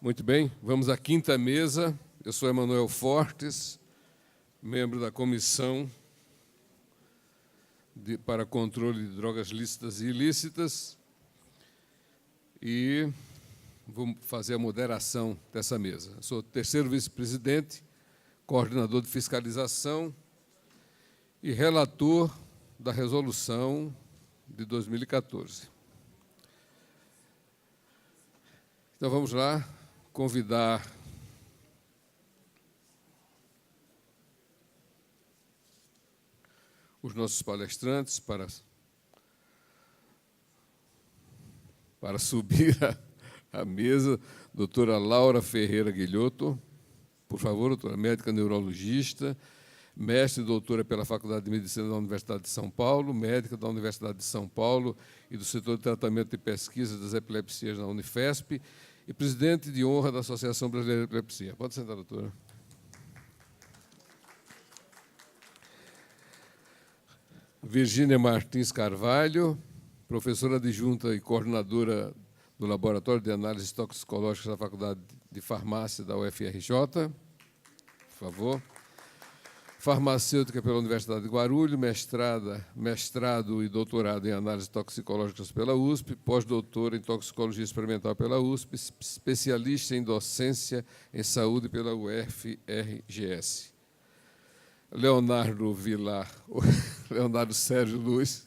Muito bem, vamos à quinta mesa. Eu sou Emanuel Fortes, membro da Comissão para Controle de Drogas Lícitas e Ilícitas, e vou fazer a moderação dessa mesa. Eu sou terceiro vice-presidente, coordenador de fiscalização e relator da resolução de 2014. Então, vamos lá convidar os nossos palestrantes para subir à mesa. Doutora Laura Ferreira Guilhoto, por favor, doutora, médica neurologista, mestre e doutora pela Faculdade de Medicina da Universidade de São Paulo, médica da Universidade de São Paulo e do setor de tratamento e pesquisa das epilepsias na Unifesp, e presidente de honra da Associação Brasileira de Epilepsia. Pode sentar, doutora. Virgínia Martins Carvalho, professora adjunta e coordenadora do Laboratório de Análises Toxicológicas da Faculdade de Farmácia da UFRJ. Por favor. Farmacêutica pela Universidade de Guarulhos, mestrado e doutorado em análises toxicológicas pela USP, pós-doutora em toxicologia experimental pela USP, especialista em docência em saúde pela UFRGS. Leonardo Sérgio Luiz,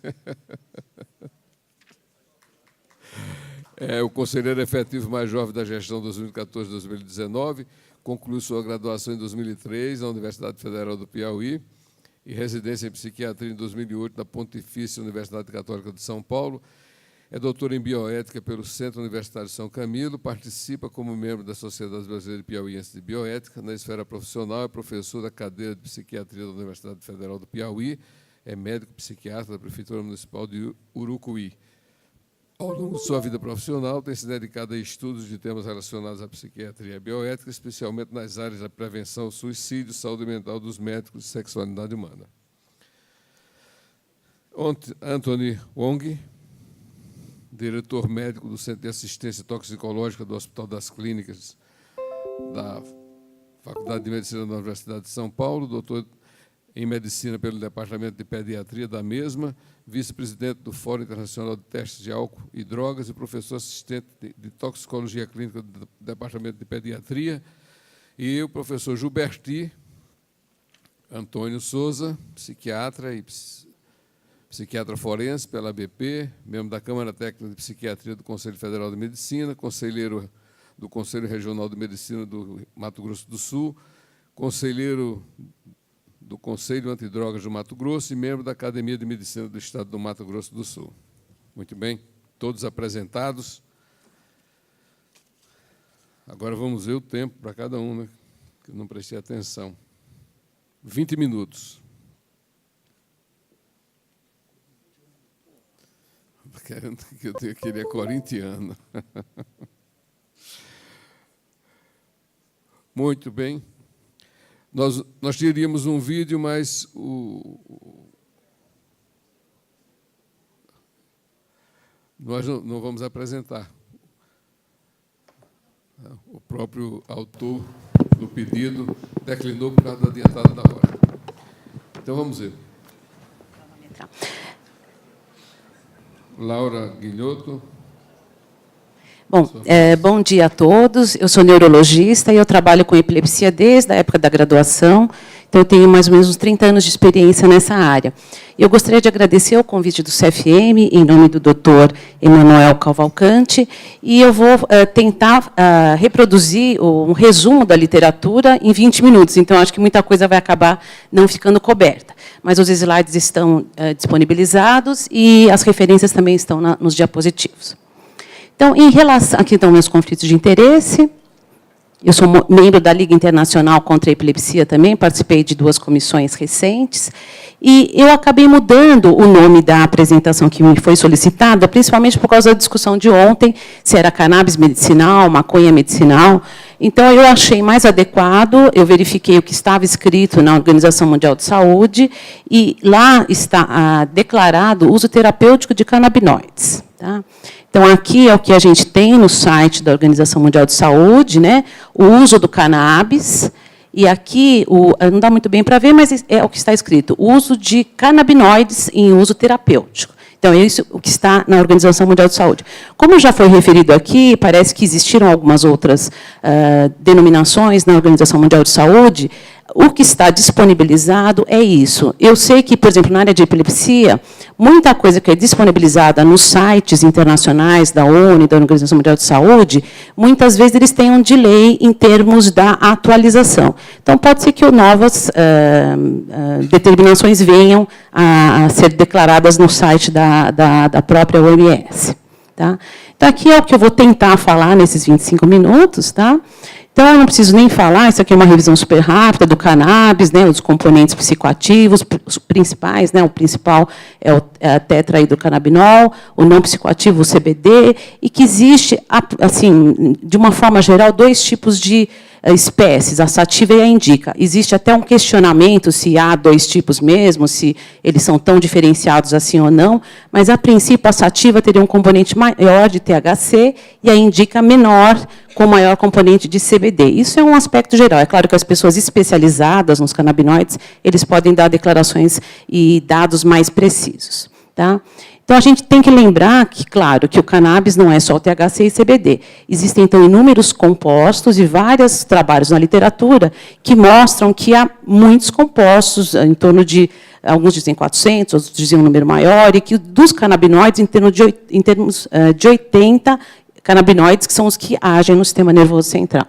é o conselheiro efetivo mais jovem da gestão 2014-2019, concluiu sua graduação em 2003 na Universidade Federal do Piauí e residência em psiquiatria em 2008 na Pontifícia Universidade Católica de São Paulo. É doutor em bioética pelo Centro Universitário São Camilo, participa como membro da Sociedade Brasileira de Piauiense de Bioética. Na esfera profissional, é professor da cadeira de psiquiatria da Universidade Federal do Piauí, é médico psiquiatra da Prefeitura Municipal de Urucuí. Ao longo de sua vida profissional, tem se dedicado a estudos de temas relacionados à psiquiatria e à bioética, especialmente nas áreas da prevenção, suicídio, saúde mental dos médicos e sexualidade humana. Anthony Wong, diretor médico do Centro de Assistência Toxicológica do Hospital das Clínicas da Faculdade de Medicina da Universidade de São Paulo, doutor em Medicina pelo Departamento de Pediatria da mesma, vice-presidente do Fórum Internacional de Testes de Álcool e Drogas e professor assistente de Toxicologia Clínica do Departamento de Pediatria, e o professor Gilberti Antônio Souza, psiquiatra e psiquiatra forense pela ABP, membro da Câmara Técnica de Psiquiatria do Conselho Federal de Medicina, conselheiro do Conselho Regional de Medicina do Mato Grosso do Sul, conselheiro do Conselho Antidrogas do Mato Grosso e membro da Academia de Medicina do Estado do Mato Grosso do Sul. Muito bem, todos apresentados. Agora vamos ver o tempo para cada um, né? Que eu não prestei atenção. 20 minutos. Querendo que ele é corintiano. Muito bem. Nós teríamos um vídeo, mas nós não vamos apresentar. O próprio autor do pedido declinou por causa da adiantada da hora. Então, vamos ver. Laura Guilhoto. Bom, bom dia a todos. Eu sou neurologista e eu trabalho com epilepsia desde a época da graduação, então eu tenho mais ou menos uns 30 anos de experiência nessa área. Eu gostaria de agradecer o convite do CFM, em nome do Dr. Emanuel Cavalcante, e eu vou tentar reproduzir um resumo da literatura em 20 minutos, então acho que muita coisa vai acabar não ficando coberta. Mas os slides estão disponibilizados e as referências também estão nos diapositivos. Então, em relação, aqui estão meus conflitos de interesse. Eu sou membro da Liga Internacional contra a Epilepsia também, participei de 2 comissões recentes, e eu acabei mudando o nome da apresentação que me foi solicitada, principalmente por causa da discussão de ontem, se era cannabis medicinal, maconha medicinal. Então, eu achei mais adequado, eu verifiquei o que estava escrito na Organização Mundial de Saúde, e lá está declarado o uso terapêutico de canabinoides. Tá? Então, aqui é o que a gente tem no site da Organização Mundial de Saúde, né? O uso do cannabis. E aqui, não dá muito bem para ver, mas é o que está escrito, o uso de canabinoides em uso terapêutico. Então, é isso o que está na Organização Mundial de Saúde. Como já foi referido aqui, parece que existiram algumas outras denominações na Organização Mundial de Saúde. O que está disponibilizado é isso. Eu sei que, por exemplo, na área de epilepsia, muita coisa que é disponibilizada nos sites internacionais da ONU, da Organização Mundial de Saúde, muitas vezes eles têm um delay em termos da atualização. Então, pode ser que novas determinações venham a ser declaradas no site da própria OMS. Tá? Então, aqui é o que eu vou tentar falar nesses 25 minutos. Tá? Então, eu não preciso nem falar, isso aqui é uma revisão super rápida do cannabis, né, os componentes psicoativos, os principais, né, o principal é a tetrahidrocannabinol, o não psicoativo, o CBD, e que existe, assim, de uma forma geral, 2 tipos de espécies, a sativa e a indica. Existe até um questionamento se há 2 tipos mesmo, se eles são tão diferenciados assim ou não, mas, a princípio, a sativa teria um componente maior de THC e a indica menor, com maior componente de CBD. Isso é um aspecto geral. É claro que as pessoas especializadas nos canabinoides, eles podem dar declarações e dados mais precisos. Tá? Então, a gente tem que lembrar que, claro, que o cannabis não é só o THC e CBD. Existem, então, inúmeros compostos e vários trabalhos na literatura que mostram que há muitos compostos, em torno de, alguns dizem 400, outros dizem um número maior, e que dos canabinoides, em termos de 80 canabinoides, que são os que agem no sistema nervoso central.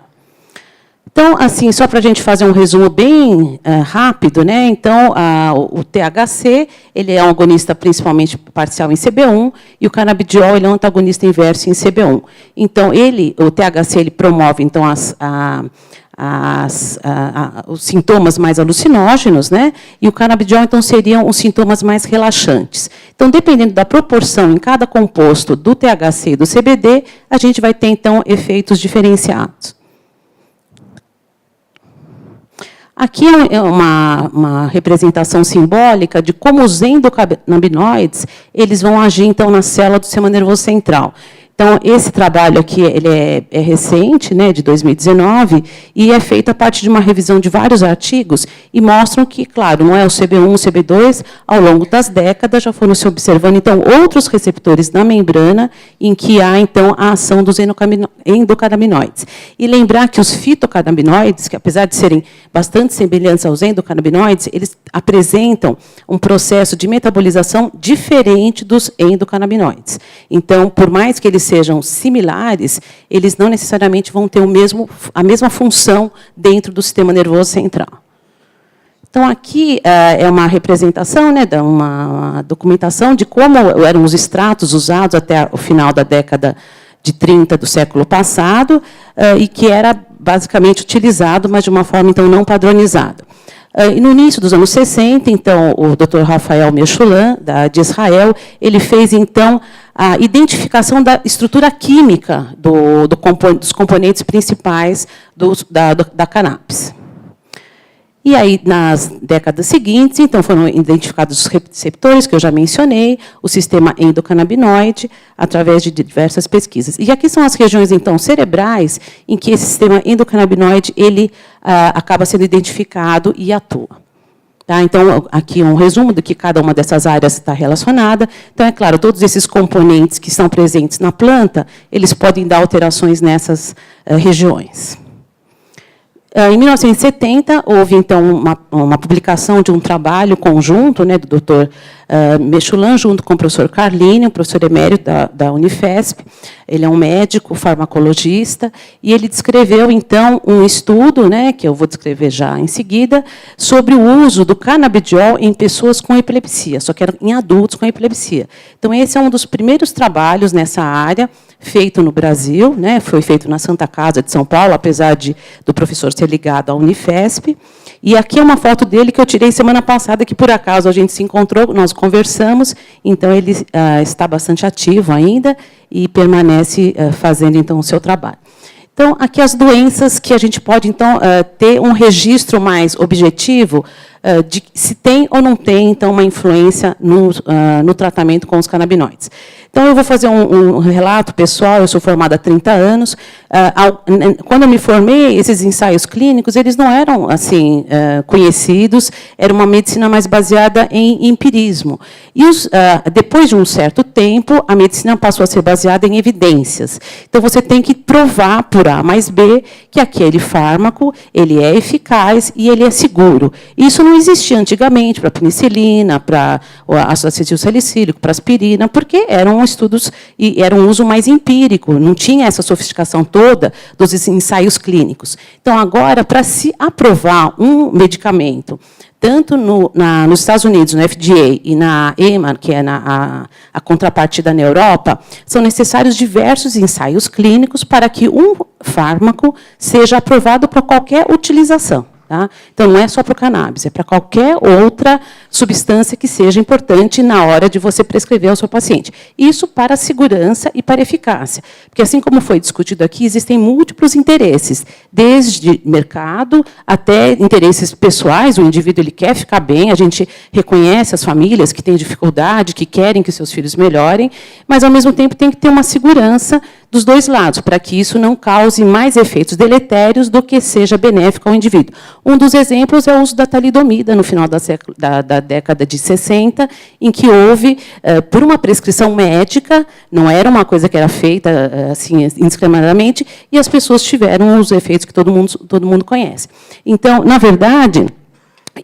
Então, assim, só para a gente fazer um resumo bem rápido, né? Então, o THC ele é um agonista principalmente parcial em CB1, e o canabidiol ele é um antagonista inverso em CB1. Então, o THC ele promove então, os sintomas mais alucinógenos, né? E o canabidiol, então, seriam os sintomas mais relaxantes. Então, dependendo da proporção em cada composto do THC e do CBD, a gente vai ter, então, efeitos diferenciados. Aqui é uma representação simbólica de como os endocannabinoides eles vão agir, então, na célula do sistema nervoso central. Então, esse trabalho aqui ele é recente, né, de 2019, e é feito a partir de uma revisão de vários artigos, e mostram que, claro, não é o CB1, o CB2, ao longo das décadas já foram se observando, então, outros receptores na membrana em que há, então, a ação dos endocannabinoides. E lembrar que os fitocannabinoides, que apesar de serem bastante semelhantes aos endocannabinoides, eles apresentam um processo de metabolização diferente dos endocannabinoides. Então, por mais que eles sejam similares, eles não necessariamente vão ter a mesma função dentro do sistema nervoso central. Então, aqui é uma representação, né, de uma documentação de como eram os extratos usados até o final da década de 30 do século passado, e que era basicamente utilizado, mas de uma forma, então, não padronizada. E no início dos anos 60, então, o Dr. Rafael Meshulam, de Israel, ele fez, então, a identificação da estrutura química dos componentes principais da cannabis. E aí, nas décadas seguintes, então, foram identificados os receptores, que eu já mencionei, o sistema endocannabinoide, através de diversas pesquisas. E aqui são as regiões, então, cerebrais, em que esse sistema endocannabinoide ele, acaba sendo identificado e atua. Tá? Então, aqui um resumo do que cada uma dessas áreas está relacionada. Então, é claro, todos esses componentes que estão presentes na planta, eles podem dar alterações nessas regiões. Em 1970, houve, então, uma publicação de um trabalho conjunto, né, do Dr. Meshulam, junto com o professor Carlini, um professor emérito da Unifesp. Ele é um médico farmacologista, e ele descreveu, então, um estudo, né, que eu vou descrever já em seguida, sobre o uso do canabidiol em pessoas com epilepsia, só que em adultos com epilepsia. Então, esse é um dos primeiros trabalhos nessa área, feito no Brasil, né, foi feito na Santa Casa de São Paulo, apesar do professor ser ligado à Unifesp. E aqui é uma foto dele que eu tirei semana passada, que, por acaso, a gente se encontrou, nós conversamos, então ele está bastante ativo ainda e permanece fazendo, então, o seu trabalho. Então, aqui as doenças que a gente pode, então, ter um registro mais objetivo de se tem ou não tem, então, uma influência no tratamento com os canabinoides. Então, eu vou fazer um relato pessoal. Eu sou formada há 30 anos. Quando eu me formei, esses ensaios clínicos eles não eram assim conhecidos, era uma medicina mais baseada em empirismo. E depois de um certo tempo, a medicina passou a ser baseada em evidências. Então, você tem que provar por A mais B que aquele fármaco ele é eficaz e ele é seguro. Isso não existia antigamente para a penicilina, para o ácido acetil salicílico, para a aspirina, porque eram estudos e era um uso mais empírico, não tinha essa sofisticação toda dos ensaios clínicos. Então, agora, para se aprovar um medicamento, tanto nos Estados Unidos, no FDA, e na EMA, que é a contrapartida na Europa, são necessários diversos ensaios clínicos para que um fármaco seja aprovado para qualquer utilização. Tá? Então, não é só para o cannabis, é para qualquer outra substância que seja importante na hora de você prescrever ao seu paciente. Isso para a segurança e para a eficácia. Porque, assim como foi discutido aqui, existem múltiplos interesses, desde mercado até interesses pessoais. O indivíduo ele quer ficar bem, a gente reconhece as famílias que têm dificuldade, que querem que seus filhos melhorem, mas, ao mesmo tempo, tem que ter uma segurança dos dois lados, para que isso não cause mais efeitos deletérios do que seja benéfico ao indivíduo. Um dos exemplos é o uso da talidomida, no final da década de 60, em que houve, por uma prescrição médica, não era uma coisa que era feita assim indiscriminadamente, e as pessoas tiveram os efeitos que todo mundo conhece. Então, na verdade,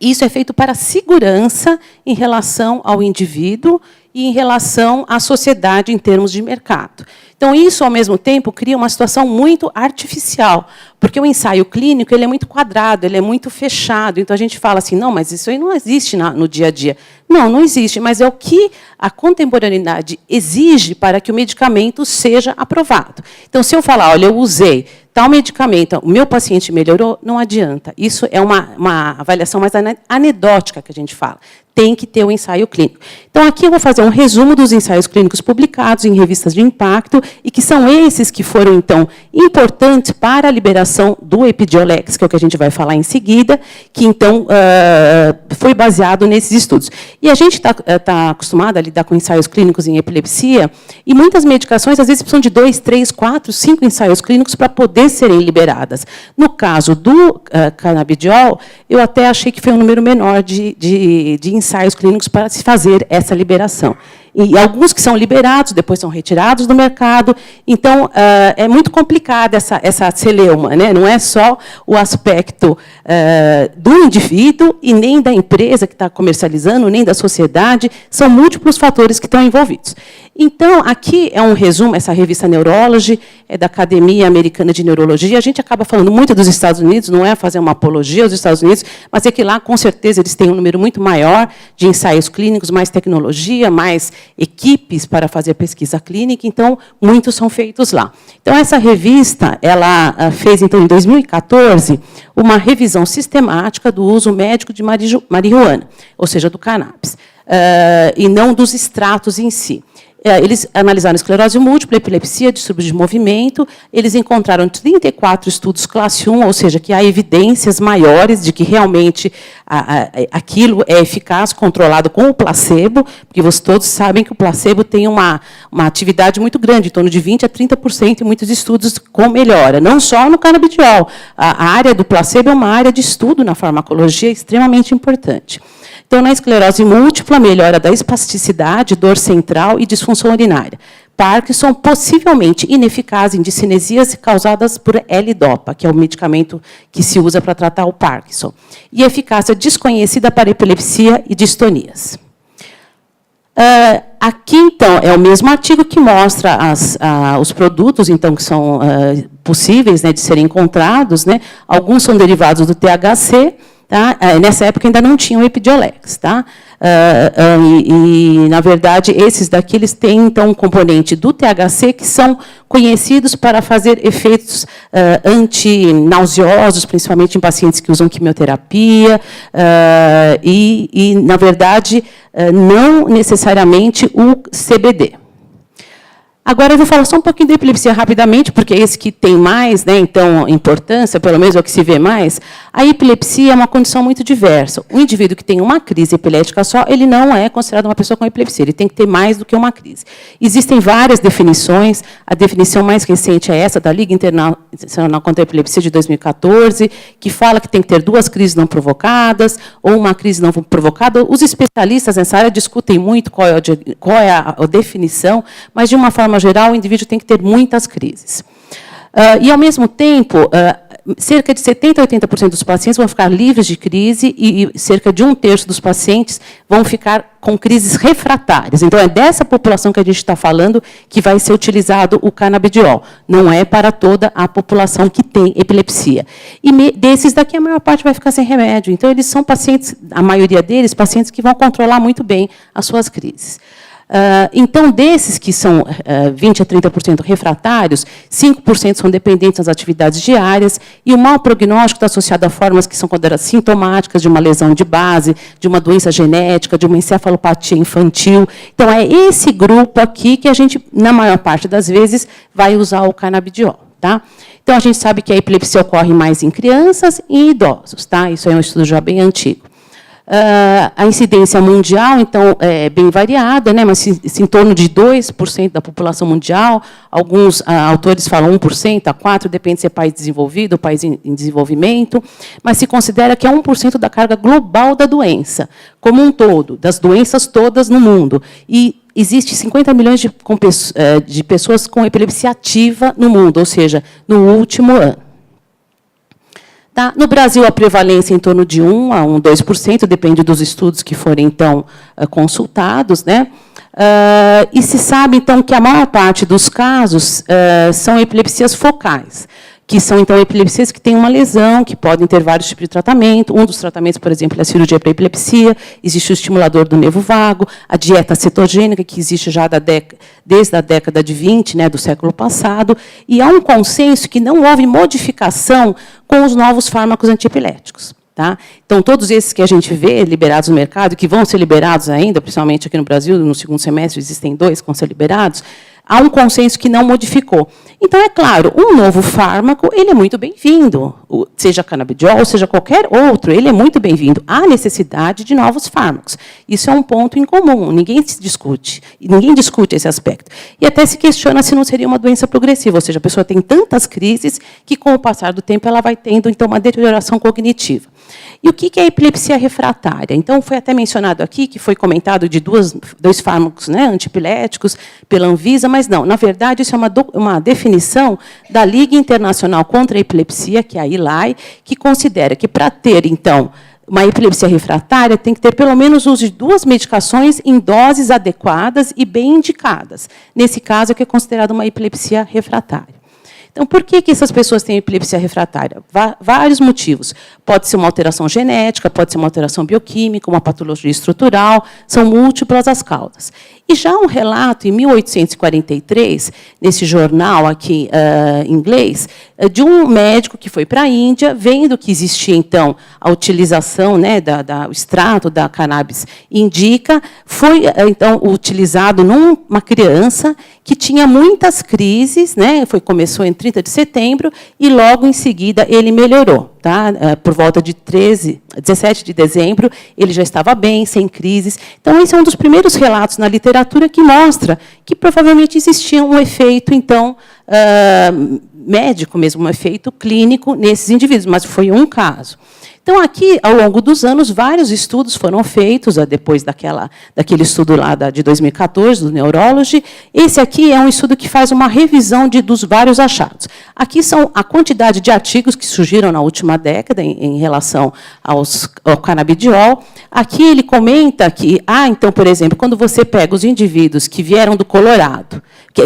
isso é feito para segurança em relação ao indivíduo e em relação à sociedade em termos de mercado. Então, isso, ao mesmo tempo, cria uma situação muito artificial, porque o ensaio clínico ele é muito quadrado, ele é muito fechado. Então, a gente fala assim, não, mas isso aí não existe no dia a dia. Não, não existe, mas é o que a contemporaneidade exige para que o medicamento seja aprovado. Então, se eu falar, olha, eu usei tal medicamento, o meu paciente melhorou, não adianta. Isso é uma avaliação mais anedótica que a gente fala. Tem que ter o ensaio clínico. Então, aqui eu vou fazer um resumo dos ensaios clínicos publicados em revistas de impacto, e que são esses que foram, então, importantes para a liberação do Epidiolex, que é o que a gente vai falar em seguida, que, então, foi baseado nesses estudos. E a gente está acostumado a lidar com ensaios clínicos em epilepsia, e muitas medicações, às vezes, precisam de 2, 3, 4, 5 ensaios clínicos para poder serem liberadas. No caso do canabidiol, eu até achei que foi um número menor de ensaios clínicos para se fazer essa liberação. E alguns que são liberados, depois são retirados do mercado. Então, é muito complicada essa celeuma, né? Não é só o aspecto do indivíduo e nem da empresa que está comercializando, nem da sociedade, são múltiplos fatores que estão envolvidos. Então, aqui é um resumo, essa revista Neurology, é da Academia Americana de Neurologia. A gente acaba falando muito dos Estados Unidos, não é fazer uma apologia aos Estados Unidos, mas é que lá, com certeza, eles têm um número muito maior de ensaios clínicos, mais tecnologia, mais equipes para fazer pesquisa clínica, então, muitos são feitos lá. Então, essa revista ela fez, então, em 2014, uma revisão sistemática do uso médico de marihuana, ou seja, do cannabis, e não dos extratos em si. Eles analisaram esclerose múltipla, epilepsia, distúrbio de movimento. Eles encontraram 34 estudos classe 1, ou seja, que há evidências maiores de que realmente aquilo é eficaz, controlado com o placebo, porque vocês todos sabem que o placebo tem uma atividade muito grande, em torno de 20% a 30% em muitos estudos com melhora, não só no canabidiol. A área do placebo é uma área de estudo na farmacologia extremamente importante. Então, na esclerose múltipla, melhora da espasticidade, dor central e disfunção urinária. Parkinson, possivelmente ineficaz em discinesias causadas por L-Dopa, que é o medicamento que se usa para tratar o Parkinson. E eficácia desconhecida para epilepsia e distonias. Aqui, então, é o mesmo artigo que mostra os produtos, então, que são possíveis, né, de serem encontrados, né? Alguns são derivados do THC. Tá? Nessa época ainda não tinham Epidiolex. Tá? Na verdade, esses daqui eles têm, então, um componente do THC, que são conhecidos para fazer efeitos antinauseosos, principalmente em pacientes que usam quimioterapia, na verdade, não necessariamente o CBD. Agora, eu vou falar só um pouquinho da epilepsia rapidamente, porque é esse que tem mais, né, então, importância, pelo menos é o que se vê mais. A epilepsia é uma condição muito diversa. O indivíduo que tem uma crise epilética só, ele não é considerado uma pessoa com epilepsia, ele tem que ter mais do que uma crise. Existem várias definições, a definição mais recente é essa, da Liga Internacional contra a Epilepsia, de 2014, que fala que tem que ter 2 crises não provocadas, ou uma crise não provocada. Os especialistas nessa área discutem muito qual é a definição, mas, de uma forma geral, o indivíduo tem que ter muitas crises. E, ao mesmo tempo, cerca de 70% a 80% dos pacientes vão ficar livres de crise e cerca de 1/3 dos pacientes vão ficar com crises refratárias. Então, é dessa população que a gente está falando que vai ser utilizado o canabidiol. Não é para toda a população que tem epilepsia. E desses daqui, a maior parte vai ficar sem remédio. Então, eles são pacientes, a maioria deles, pacientes que vão controlar muito bem as suas crises. Então, desses que são 20% a 30% refratários, 5% são dependentes das atividades diárias, e o mau prognóstico está associado a formas que são consideradas sintomáticas de uma lesão de base, de uma doença genética, de uma encefalopatia infantil. Então, é esse grupo aqui que a gente, na maior parte das vezes, vai usar o canabidiol. Tá? Então, a gente sabe que a epilepsia ocorre mais em crianças e em idosos. Tá? Isso é um estudo já bem antigo. A incidência mundial, então, é bem variada, né, mas em torno de 2% da população mundial. Alguns autores falam 1% a 4%, depende se é país desenvolvido ou país em desenvolvimento, mas se considera que é 1% da carga global da doença, como um todo, das doenças todas no mundo. E existe 50 milhões de pessoas com epilepsia ativa no mundo, ou seja, no último ano. Tá? No Brasil, a prevalência é em torno de 1% a 2%, depende dos estudos que forem, então, consultados. Né? E se sabe, então, que a maior parte dos casos são epilepsias focais, que são, então, epilepsias que têm uma lesão, que podem ter vários tipos de tratamento. Um dos tratamentos, por exemplo, é a cirurgia para epilepsia, existe o estimulador do nervo vago, a dieta cetogênica, que existe já desde a década de 20, né, do século passado, e há um consenso que não houve modificação com os novos fármacos antiepiléticos. Tá? Então, todos esses que a gente vê liberados no mercado, que vão ser liberados ainda, principalmente aqui no Brasil, no segundo semestre, existem 2 que vão ser liberados, há um consenso que não modificou. Então, é claro, um novo fármaco, ele é muito bem-vindo, seja canabidiol, seja qualquer outro, ele é muito bem-vindo. Há necessidade de novos fármacos. Isso é um ponto em comum, ninguém discute esse aspecto. E até se questiona se não seria uma doença progressiva, ou seja, a pessoa tem tantas crises que, com o passar do tempo, ela vai tendo, então, uma deterioração cognitiva. E o que é a epilepsia refratária? Então, foi até mencionado aqui, que foi comentado de 2 fármacos, né, antiepiléticos pela Anvisa, mas não, na verdade, isso é uma definição da Liga Internacional contra a Epilepsia, que é a ILAI, que considera que, para ter, então, uma epilepsia refratária, tem que ter pelo menos uso de 2 medicações em doses adequadas e bem indicadas. Nesse caso, é que é considerada uma epilepsia refratária. Então, por que essas pessoas têm epilepsia refratária? Vários motivos. Pode ser uma alteração genética, pode ser uma alteração bioquímica, uma patologia estrutural, são múltiplas as causas. E já um relato, em 1843, nesse jornal aqui inglês, de um médico que foi para a Índia, vendo que existia, então, a utilização, né, o extrato da cannabis indica, foi, então, utilizado numa criança que tinha muitas crises, né, começou em 30 de setembro, e logo em seguida ele melhorou. Tá? Por volta de 17 de dezembro, ele já estava bem, sem crises. Então, esse é um dos primeiros relatos na literatura que mostra que provavelmente existia um efeito, então, médico mesmo, um efeito clínico nesses indivíduos, mas foi um caso. Então, aqui, ao longo dos anos, vários estudos foram feitos, depois daquele estudo lá de 2014, do Neurology. Esse aqui é um estudo que faz uma revisão dos vários achados. Aqui são a quantidade de artigos que surgiram na última década em relação ao canabidiol. Aqui ele comenta que, então, por exemplo, quando você pega os indivíduos que vieram do Colorado,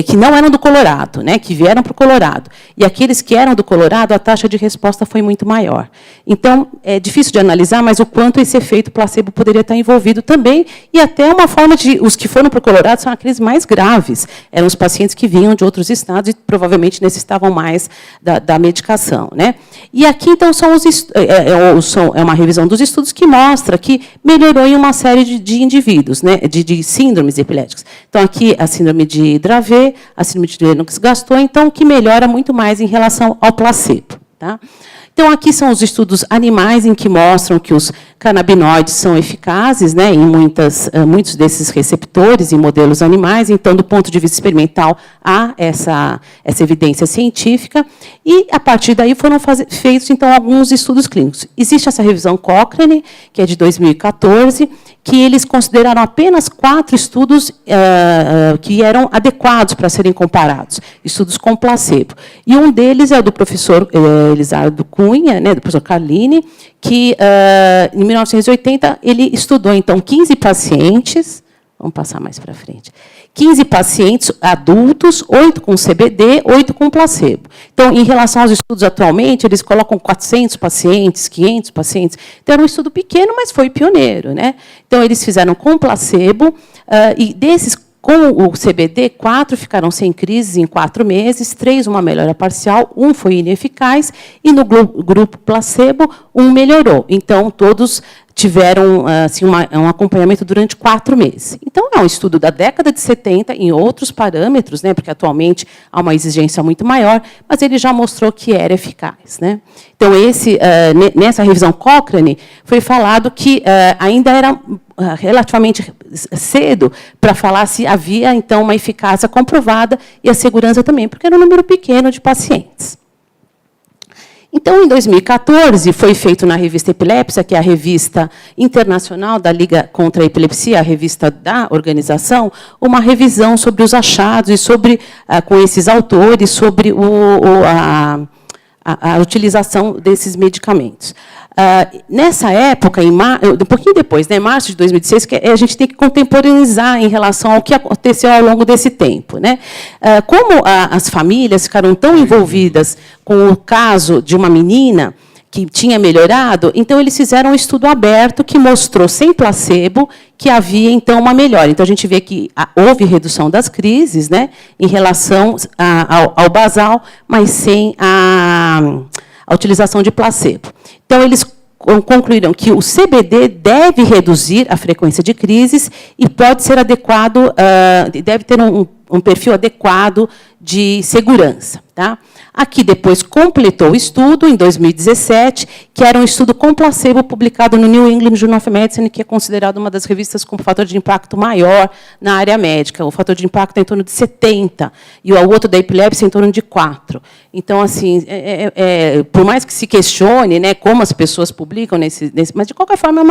que não eram do Colorado, né, que vieram para o Colorado, e aqueles que eram do Colorado, a taxa de resposta foi muito maior. Então, é difícil de analisar, mas o quanto esse efeito placebo poderia estar envolvido também, e até uma forma de... Os que foram para o Colorado são aqueles mais graves, eram os pacientes que vinham de outros estados e provavelmente necessitavam mais da medicação. Né? E aqui, então, é uma revisão dos estudos que mostra que melhorou em uma série de indivíduos, né, de síndromes epiléticas. Então, aqui, a síndrome de Dravet, Dravet, a síndrome de Lennox-Gastaut, então, que melhora muito mais em relação ao placebo. Tá? Então, aqui são os estudos animais em que mostram que os canabinoides são eficazes, né, em muitos desses receptores em modelos animais. Então, do ponto de vista experimental, há essa evidência científica. E, a partir daí, foram feitos, então, alguns estudos clínicos. Existe essa revisão Cochrane, que é de 2014, que eles consideraram apenas 4 estudos que eram adequados para serem comparados, estudos com placebo. E um deles é o do professor Elisardo Cunha, né, do professor Carlini, que, em 1980, ele estudou, então, 15 pacientes, vamos passar mais para frente, 15 pacientes adultos, 8 com CBD, 8 com placebo. Então, em relação aos estudos atualmente, eles colocam 400 pacientes, 500 pacientes. Então, era um estudo pequeno, mas foi pioneiro, né? Então, eles fizeram com placebo, e desses, com o CBD, 4 ficaram sem crises em 4 meses, 3 uma melhora parcial, 1 foi ineficaz, e no grupo placebo, 1 melhorou. Então, todos tiveram assim, um acompanhamento durante 4 meses. Então, é um estudo da década de 70, em outros parâmetros, né, porque atualmente há uma exigência muito maior, mas ele já mostrou que era eficaz. Né? Então, nessa revisão Cochrane, foi falado que ainda era relativamente cedo para falar se havia, então, uma eficácia comprovada e a segurança também, porque era um número pequeno de pacientes. Então, em 2014, foi feito na revista Epilépsia, que é a revista internacional da Liga contra a Epilepsia, a revista da organização, uma revisão sobre os achados e sobre, com esses autores, sobre a utilização desses medicamentos. Nessa época, um pouquinho depois, né, em março de 2016, que a gente tem que contemporaneizar em relação ao que aconteceu ao longo desse tempo. Né? Como as famílias ficaram tão envolvidas com o caso de uma menina que tinha melhorado, então eles fizeram um estudo aberto que mostrou, sem placebo, que havia, então, uma melhora. Então, a gente vê que houve redução das crises, né, em relação ao basal, mas sem a utilização de placebo. Então, eles concluíram que o CBD deve reduzir a frequência de crises e pode ser adequado, deve ter um perfil adequado de segurança. Tá? Aqui, depois, completou o estudo, em 2017, que era um estudo com placebo publicado no New England Journal of Medicine, que é considerado uma das revistas com fator de impacto maior na área médica. O fator de impacto é em torno de 70, e o outro da epilepsia é em torno de 4. Então, assim, por mais que se questione, né, como as pessoas publicam, mas, de qualquer forma,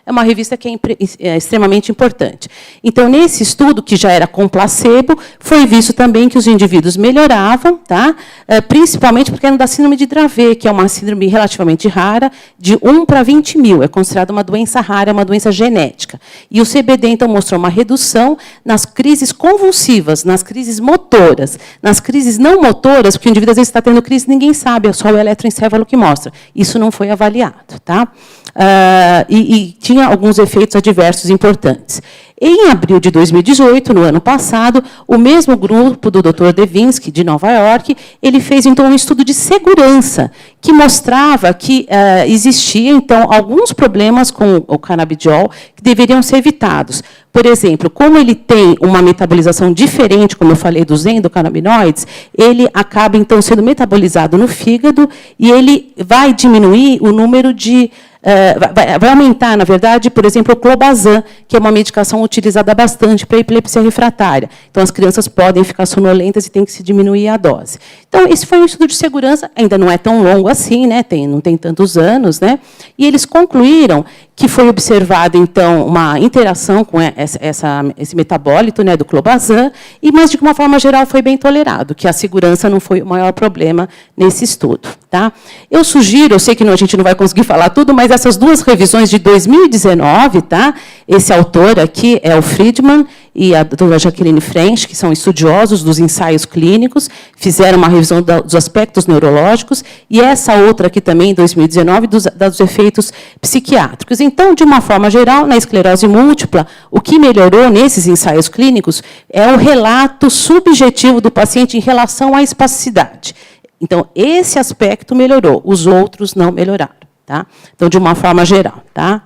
é uma revista que é extremamente importante. Então, nesse estudo, que já era com placebo, foi visto também que os indivíduos melhoravam, tá? Principalmente porque eram da síndrome de Dravet, que é uma síndrome relativamente rara, de 1 para 20 mil. É considerada uma doença rara, uma doença genética. E o CBD, então, mostrou uma redução nas crises convulsivas, nas crises motoras. Nas crises não motoras, porque o indivíduo, às vezes, está tendo crise, ninguém sabe, é só o eletroencefalo que mostra. Isso não foi avaliado. Tá? E tinha alguns efeitos adversos importantes. Em abril de 2018, no ano passado, o mesmo grupo do Dr. Devinsky, de Nova York, ele fez, então, um estudo de segurança, que mostrava que existia, então, alguns problemas com o canabidiol que deveriam ser evitados. Por exemplo, como ele tem uma metabolização diferente, como eu falei, dos endocannabinoides, ele acaba, então, sendo metabolizado no fígado e ele vai diminuir o número de... vai aumentar, na verdade, por exemplo, o clobazam, que é uma medicação utilizada bastante para a epilepsia refratária. Então, as crianças podem ficar sonolentas e tem que se diminuir a dose. Então, esse foi um estudo de segurança, ainda não é tão longo assim, né? Não tem tantos anos, né? E eles concluíram que foi observada, então, uma interação com esse metabólito, né, do clobazam, mas, de uma forma geral, foi bem tolerado, que a segurança não foi o maior problema nesse estudo. Tá? Eu sugiro, eu sei que a gente não vai conseguir falar tudo, mas essas 2 revisões de 2019, tá? Esse autor aqui é o Friedman e a doutora Jacqueline French, que são estudiosos dos ensaios clínicos, fizeram uma revisão dos aspectos neurológicos, e essa outra aqui também, em 2019, dos efeitos psiquiátricos. Então, de uma forma geral, na esclerose múltipla, o que melhorou nesses ensaios clínicos é o relato subjetivo do paciente em relação à espasticidade. Então, esse aspecto melhorou, os outros não melhoraram. Tá? Então, de uma forma geral. Tá?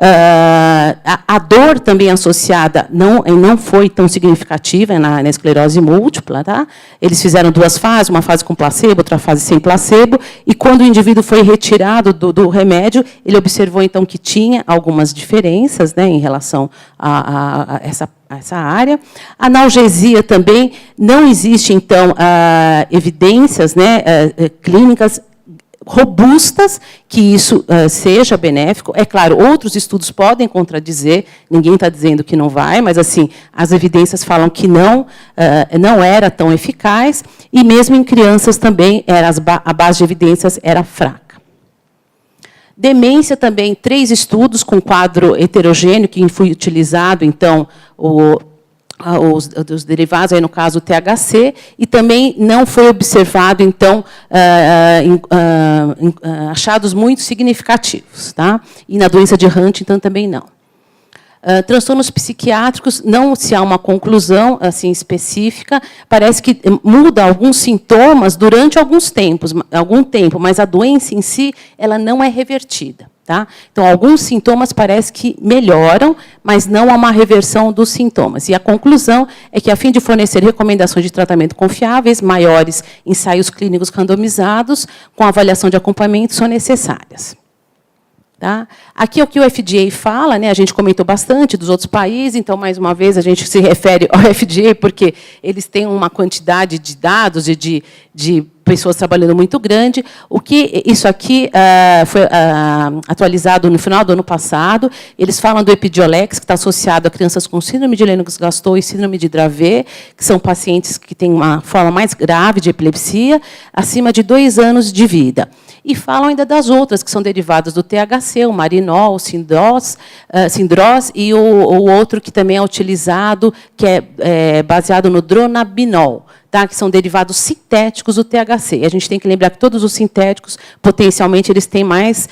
A dor também associada não foi tão significativa na esclerose múltipla. Tá? Eles fizeram 2 fases, uma fase com placebo, outra fase sem placebo, e quando o indivíduo foi retirado do remédio, ele observou, então, que tinha algumas diferenças, né, em relação a essa área. A analgesia também, não existe, então, evidências, né, clínicas robustas que isso seja benéfico. É claro, outros estudos podem contradizer, ninguém está dizendo que não vai, mas assim, as evidências falam que não era tão eficaz, e mesmo em crianças também a base de evidências era fraca. Demência também, 3 estudos com quadro heterogêneo, que foi utilizado, então, os derivados, aí no caso o THC, e também não foi observado, então, achados muito significativos. Tá? E na doença de Huntington também não. Transtornos psiquiátricos, não se há uma conclusão assim específica, parece que muda alguns sintomas durante algum tempo, mas a doença em si ela não é revertida. Tá? Então, alguns sintomas parece que melhoram, mas não há uma reversão dos sintomas. E a conclusão é que, a fim de fornecer recomendações de tratamento confiáveis, maiores ensaios clínicos randomizados, com avaliação de acompanhamento, são necessárias. Tá? Aqui é o que o FDA fala, né? A gente comentou bastante dos outros países, então, mais uma vez, a gente se refere ao FDA, porque eles têm uma quantidade de dados e de pessoas trabalhando muito grande. Isso aqui foi atualizado no final do ano passado. Eles falam do Epidiolex, que está associado a crianças com síndrome de Lennox-Gastaut e síndrome de Dravet, que são pacientes que têm uma forma mais grave de epilepsia, acima de 2 anos de vida. E falam ainda das outras, que são derivadas do THC, o Marinol, o Sindros, e o outro que também é utilizado, que é baseado no Dronabinol, tá? Que são derivados sintéticos do THC. E a gente tem que lembrar que todos os sintéticos, potencialmente, eles têm mais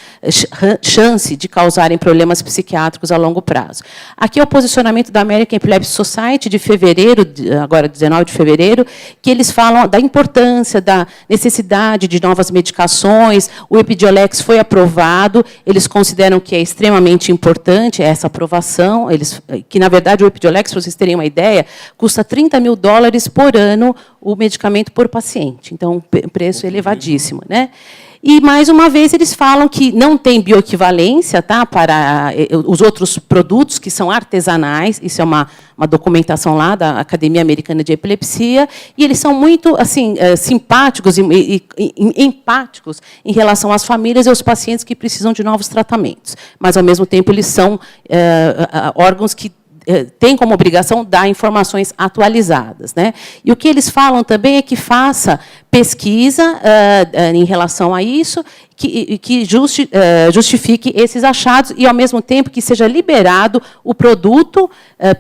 chance de causarem problemas psiquiátricos a longo prazo. Aqui é o posicionamento da American Epilepsy Society de fevereiro, agora 19 de fevereiro, que eles falam da importância, da necessidade de novas medicações. O Epidiolex foi aprovado, eles consideram que é extremamente importante essa aprovação, que, na verdade, o Epidiolex, para vocês terem uma ideia, custa $30 mil por ano o medicamento por paciente. Então, um preço elevadíssimo. Né? E, mais uma vez, eles falam que não tem bioequivalência, tá, para os outros produtos que são artesanais. Isso é uma documentação lá da Academia Americana de Epilepsia. E eles são muito assim, simpáticos e empáticos em relação às famílias e aos pacientes que precisam de novos tratamentos. Mas, ao mesmo tempo, eles são órgãos que tem como obrigação dar informações atualizadas. Né? E o que eles falam também é que faça pesquisa em relação a isso, que justifique esses achados e, ao mesmo tempo, que seja liberado o produto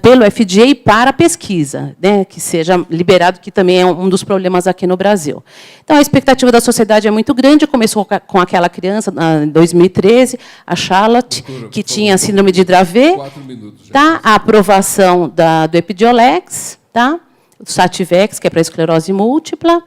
pelo FDA para pesquisa, né? Que seja liberado, que também é um dos problemas aqui no Brasil. Então, a expectativa da sociedade é muito grande. Começou com aquela criança, em 2013, a Charlotte, que tinha síndrome de Dravet. 4 minutos. Tá? A aprovação do Epidiolex, tá? O Sativex, que é para esclerose múltipla,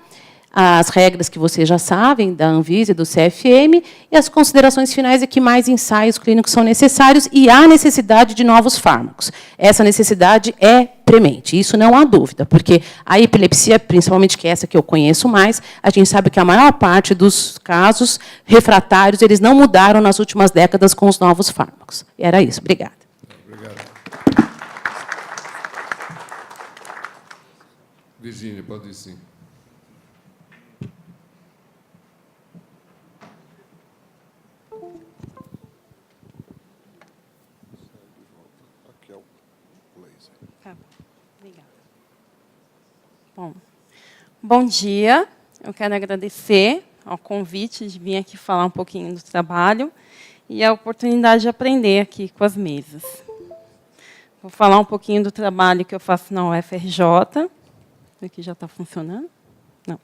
as regras que vocês já sabem, da Anvisa e do CFM, e as considerações finais é que mais ensaios clínicos são necessários e há necessidade de novos fármacos. Essa necessidade é premente, isso não há dúvida, porque a epilepsia, principalmente que é essa que eu conheço mais, a gente sabe que a maior parte dos casos refratários eles não mudaram nas últimas décadas com os novos fármacos. Era isso. Obrigada. Obrigado. Virgínia, pode ir, sim. Bom dia, eu quero agradecer ao convite de vir aqui falar um pouquinho do trabalho e a oportunidade de aprender aqui com as mesas. Vou falar um pouquinho do trabalho que eu faço na UFRJ. Aqui já está funcionando? Não.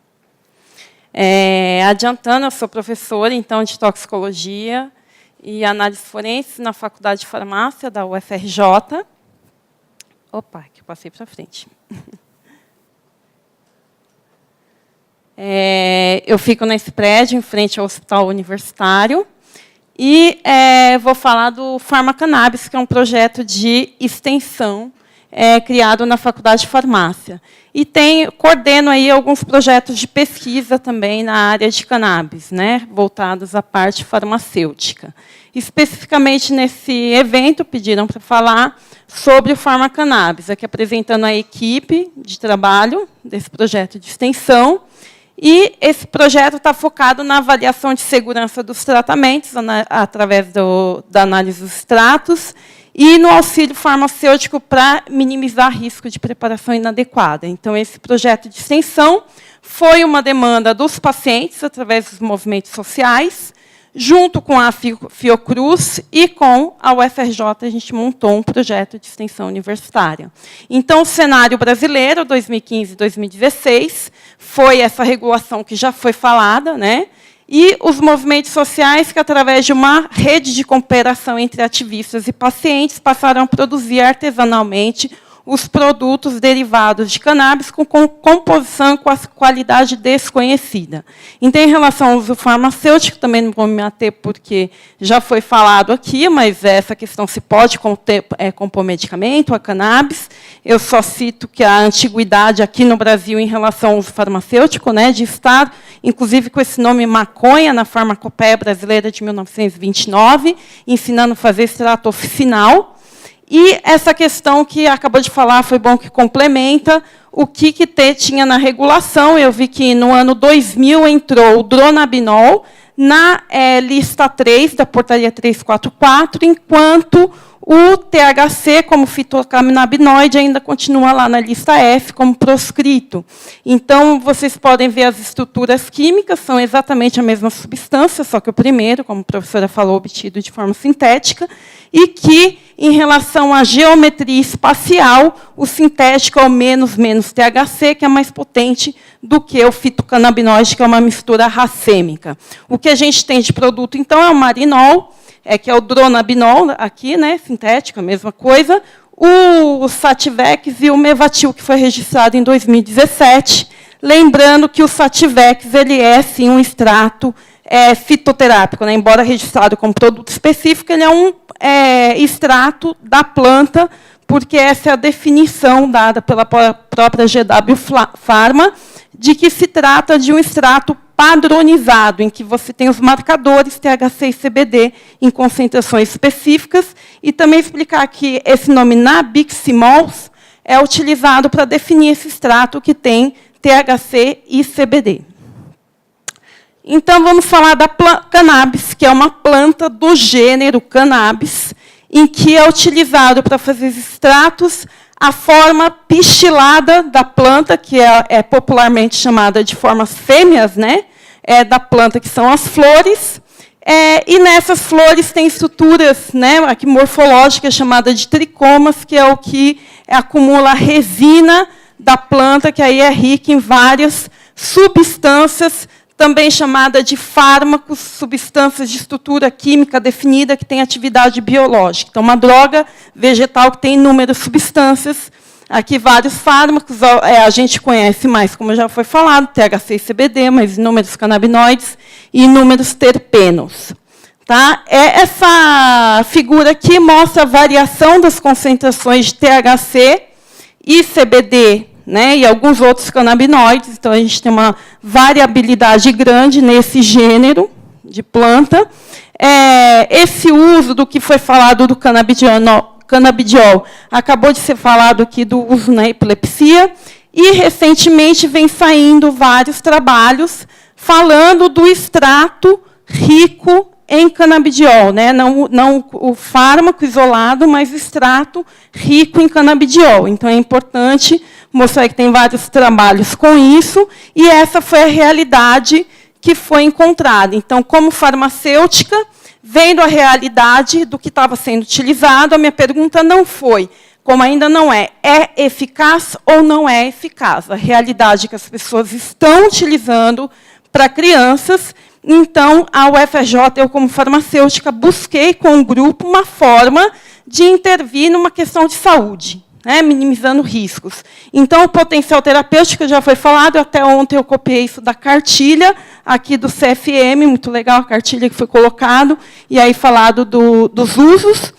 Adiantando, eu sou professora, então, de toxicologia e análise forense na Faculdade de Farmácia da UFRJ. Opa, que eu passei para frente. Eu fico nesse prédio, em frente ao Hospital Universitário, E vou falar do Farmacannabis, que é um projeto de extensão criado na Faculdade de Farmácia. E coordeno aí alguns projetos de pesquisa também na área de cannabis, né, voltados à parte farmacêutica. Especificamente nesse evento, pediram para falar sobre o Farmacannabis, aqui apresentando a equipe de trabalho desse projeto de extensão. E esse projeto está focado na avaliação de segurança dos tratamentos, através da análise dos extratos, e no auxílio farmacêutico para minimizar risco de preparação inadequada. Então, esse projeto de extensão foi uma demanda dos pacientes, através dos movimentos sociais, junto com a Fiocruz e com a UFRJ, a gente montou um projeto de extensão universitária. Então, o cenário brasileiro, 2015 e 2016, foi essa regulação que já foi falada, né? E os movimentos sociais que, através de uma rede de cooperação entre ativistas e pacientes, passaram a produzir artesanalmente os produtos derivados de cannabis com composição com a qualidade desconhecida. Então, em relação ao uso farmacêutico, também não vou me ater porque já foi falado aqui, mas essa questão se pode compor medicamento, a cannabis. Eu só cito que a antiguidade aqui no Brasil em relação ao uso farmacêutico, né, de estar, inclusive com esse nome maconha, na Farmacopeia Brasileira de 1929, ensinando a fazer extrato oficinal. E essa questão que acabou de falar, foi bom que complementa, o que tinha na regulação. Eu vi que, no ano 2000, entrou o dronabinol na lista 3, da portaria 344, enquanto o THC, como fitocannabinoide, ainda continua lá na lista F, como proscrito. Então, vocês podem ver as estruturas químicas, são exatamente a mesma substância, só que o primeiro, como a professora falou, obtido de forma sintética, e que, em relação à geometria espacial, o sintético é o menos THC, que é mais potente do que o fitocannabinoide, que é uma mistura racêmica. O que a gente tem de produto, então, é o marinol, que é o dronabinol, aqui, né, sintético, a mesma coisa, o Sativex e o Mevatil, que foi registrado em 2017. Lembrando que o Sativex ele é, sim, um extrato fitoterápico, né, embora registrado como produto específico, ele é um extrato da planta, porque essa é a definição dada pela própria GW Pharma, de que se trata de um extrato padronizado, em que você tem os marcadores THC e CBD em concentrações específicas, e também explicar que esse nome Nabiximols é utilizado para definir esse extrato que tem THC e CBD. Então, vamos falar da cannabis, que é uma planta do gênero cannabis, em que é utilizado para fazer extratos a forma pistilada da planta, que é popularmente chamada de formas fêmeas, né, da planta, que são as flores. E nessas flores tem estruturas, né, aqui morfológicas, chamadas de tricomas, que é o que acumula a resina da planta, que aí é rica em várias substâncias, também chamada de fármacos, substâncias de estrutura química definida que tem atividade biológica. Então, uma droga vegetal que tem inúmeras substâncias. Aqui, vários fármacos, a gente conhece mais, como já foi falado, THC e CBD, mas inúmeros canabinoides e inúmeros terpenos. Tá? Essa figura aqui mostra a variação das concentrações de THC e CBD, né, e alguns outros canabinoides. Então, a gente tem uma variabilidade grande nesse gênero de planta. Esse uso do que foi falado do canabidiol acabou de ser falado aqui do uso na epilepsia, e, recentemente, vem saindo vários trabalhos falando do extrato rico em canabidiol, né? Não o fármaco isolado, mas o extrato rico em canabidiol. Então, é importante mostrar que tem vários trabalhos com isso, e essa foi a realidade que foi encontrada. Então, como farmacêutica, vendo a realidade do que estava sendo utilizado, a minha pergunta não foi, como ainda não é eficaz ou não é eficaz? A realidade que as pessoas estão utilizando para crianças. Então, a UFRJ, eu, como farmacêutica, busquei com o grupo uma forma de intervir numa questão de saúde. né, minimizando riscos. Então, o potencial terapêutico já foi falado, até ontem eu copiei isso da cartilha, aqui do CFM, muito legal a cartilha que foi colocado, e aí falado dos usos,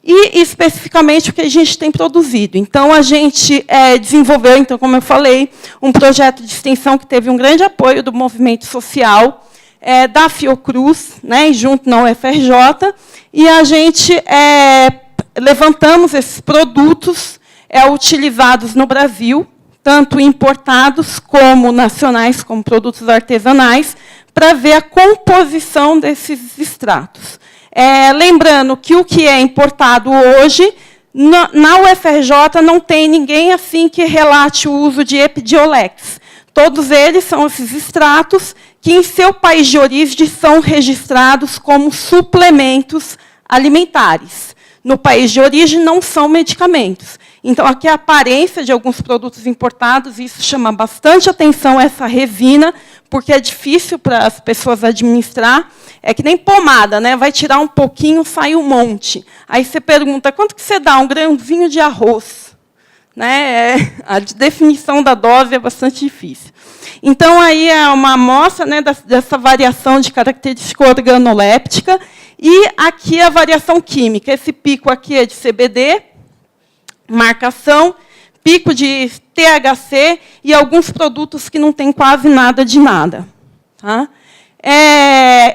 e especificamente o que a gente tem produzido. Então, a gente desenvolveu, então, como eu falei, um projeto de extensão que teve um grande apoio do movimento social, da Fiocruz, né, e junto na UFRJ, e a gente levantamos esses produtos utilizados no Brasil, tanto importados como nacionais, como produtos artesanais, para ver a composição desses extratos. Lembrando que o que é importado hoje, na UFRJ não tem ninguém assim que relate o uso de Epidiolex. Todos eles são esses extratos que, em seu país de origem, são registrados como suplementos alimentares. No país de origem, não são medicamentos. Então, aqui a aparência de alguns produtos importados, isso chama bastante atenção, essa resina, porque é difícil para as pessoas administrar. É que nem pomada, né? Vai tirar um pouquinho, sai um monte. Aí você pergunta, quanto que você dá? Um grãozinho de arroz. Né? A definição da dose é bastante difícil. Então, aí é uma amostra, né, dessa variação de característica organoléptica, e aqui a variação química. Esse pico aqui é de CBD, marcação, pico de THC e alguns produtos que não têm quase nada de nada. Tá?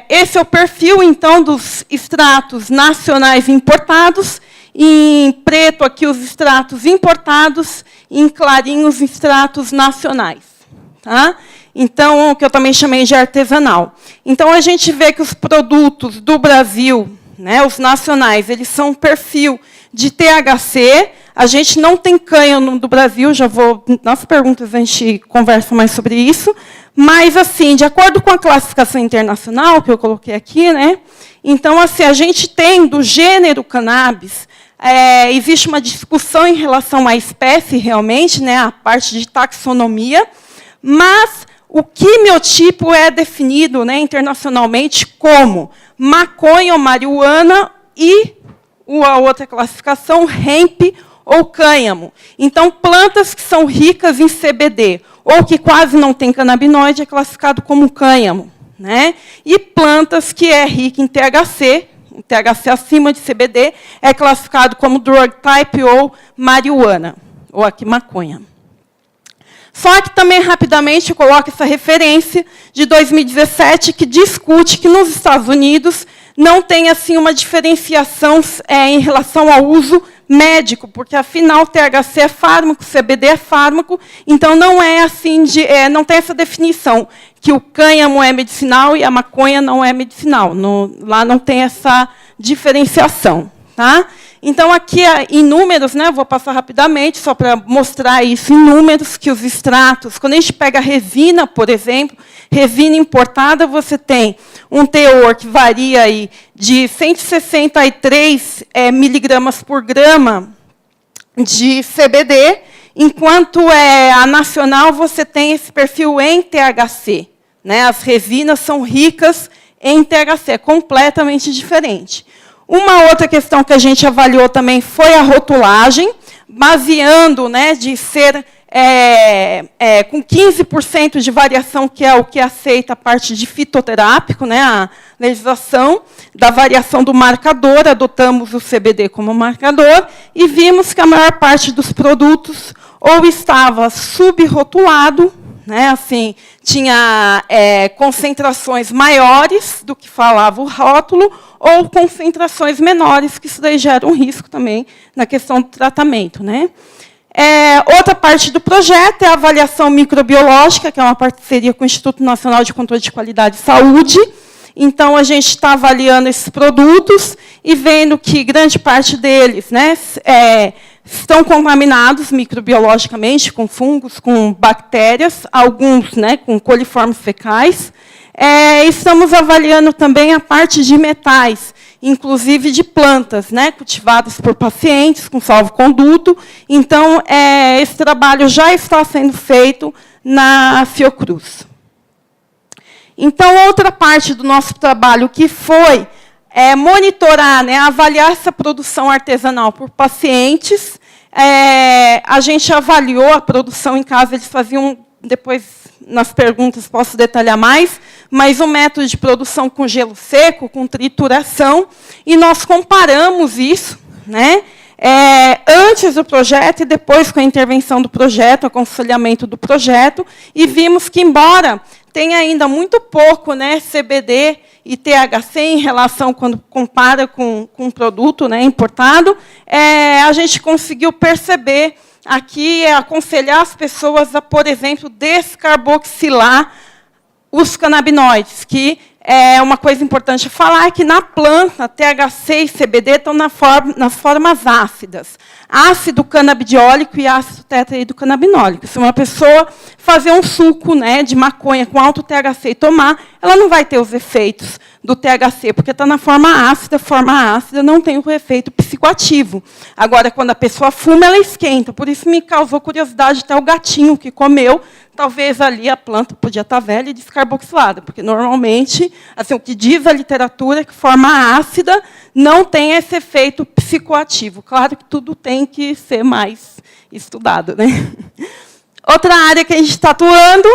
Esse é o perfil, então, dos extratos nacionais importados. Em preto, aqui, os extratos importados. Em clarinho, os extratos nacionais. Tá? Então, o que eu também chamei de artesanal. Então, a gente vê que os produtos do Brasil, né, os nacionais, eles são um perfil de THC. A gente não tem cânhamo do Brasil, já vou, nas perguntas a gente conversa mais sobre isso. Mas, assim, de acordo com a classificação internacional, que eu coloquei aqui, né, então, assim, a gente tem, do gênero cannabis, existe uma discussão em relação à espécie, realmente, né, a parte de taxonomia, mas o quimiotipo é definido, né, internacionalmente como maconha ou marihuana e a outra classificação, hemp ou cânhamo. Então, plantas que são ricas em CBD ou que quase não tem canabinoide é classificado como cânhamo. Né? E plantas que é rica em THC, THC acima de CBD, é classificado como drug type ou marihuana, ou aqui maconha. Só que também, rapidamente, eu coloco essa referência de 2017, que discute que, nos Estados Unidos, não tem assim, uma diferenciação em relação ao uso médico, porque, afinal, THC é fármaco, CBD é fármaco, então não é assim, não tem essa definição, que o cânhamo é medicinal e a maconha não é medicinal. Lá não tem essa diferenciação. Tá? Então, aqui, em números, né, vou passar rapidamente, só para mostrar isso, em números, que os extratos, quando a gente pega a resina, por exemplo, resina importada, você tem um teor que varia aí de 163 miligramas por grama de CBD, enquanto a nacional você tem esse perfil em THC. Né? As resinas são ricas em THC, é completamente diferente. Uma outra questão que a gente avaliou também foi a rotulagem, baseando, né, de ser com 15% de variação, que é o que aceita a parte de fitoterápico, né, a legislação da variação do marcador, adotamos o CBD como marcador, e vimos que a maior parte dos produtos ou estava subrotulado, né, assim, tinha concentrações maiores do que falava o rótulo, ou concentrações menores, que isso daí gera um risco também na questão do tratamento. Né? Outra parte do projeto é a avaliação microbiológica, que é uma parceria com o Instituto Nacional de Controle de Qualidade de Saúde. Então, a gente está avaliando esses produtos e vendo que grande parte deles, né, estão contaminados microbiologicamente, com fungos, com bactérias, alguns, né, com coliformes fecais. Estamos avaliando também a parte de metais, inclusive de plantas, né, cultivadas por pacientes com salvo-conduto. Então, esse trabalho já está sendo feito na Fiocruz. Então, outra parte do nosso trabalho que foi monitorar, né, avaliar essa produção artesanal por pacientes, A gente avaliou a produção em casa, eles faziam, depois, nas perguntas, posso detalhar mais, mas um método de produção com gelo seco, com trituração, e nós comparamos isso, né, antes do projeto e depois com a intervenção do projeto, aconselhamento do projeto, e vimos que, embora tenha ainda muito pouco, né, CBD e THC em relação, quando compara com um produto, né, importado, a gente conseguiu perceber aqui, aconselhar as pessoas a, por exemplo, descarboxilar os canabinoides, que é uma coisa importante falar, é que na planta, THC e CBD estão nas formas ácidas. Ácido canabidiólico e ácido tetraidrocannabinólico. Se uma pessoa fazer um suco, né, de maconha com alto THC e tomar, ela não vai ter os efeitos do THC, porque está na forma ácida não tem o efeito psicoativo. Agora, quando a pessoa fuma, ela esquenta. Por isso me causou curiosidade até o gatinho que comeu. Talvez ali a planta podia estar velha e descarboxilada, porque, normalmente, assim, o que diz a literatura é que forma ácida não tem esse efeito psicoativo. Claro que tudo tem que ser mais estudado, né? Outra área que a gente está atuando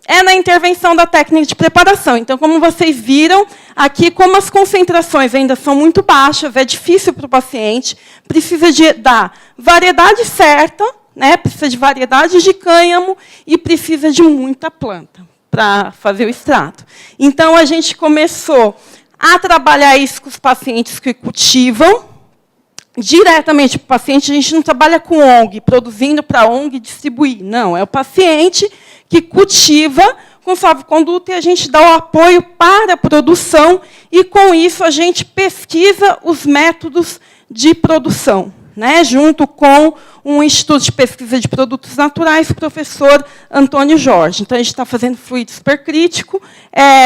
é na intervenção da técnica de preparação. Então, como vocês viram, aqui, como as concentrações ainda são muito baixas, é difícil para o paciente, precisa da variedade certa, né, precisa de variedades de cânhamo e precisa de muita planta para fazer o extrato. Então, a gente começou a trabalhar isso com os pacientes que cultivam, diretamente para o paciente. A gente não trabalha com ONG, produzindo para a ONG distribuir. Não, é o paciente que cultiva com salvo-conduto e a gente dá o apoio para a produção e, com isso, a gente pesquisa os métodos de produção, né, junto com um Instituto de Pesquisa de Produtos Naturais, o professor Antônio Jorge. Então, a gente está fazendo fluido supercrítico,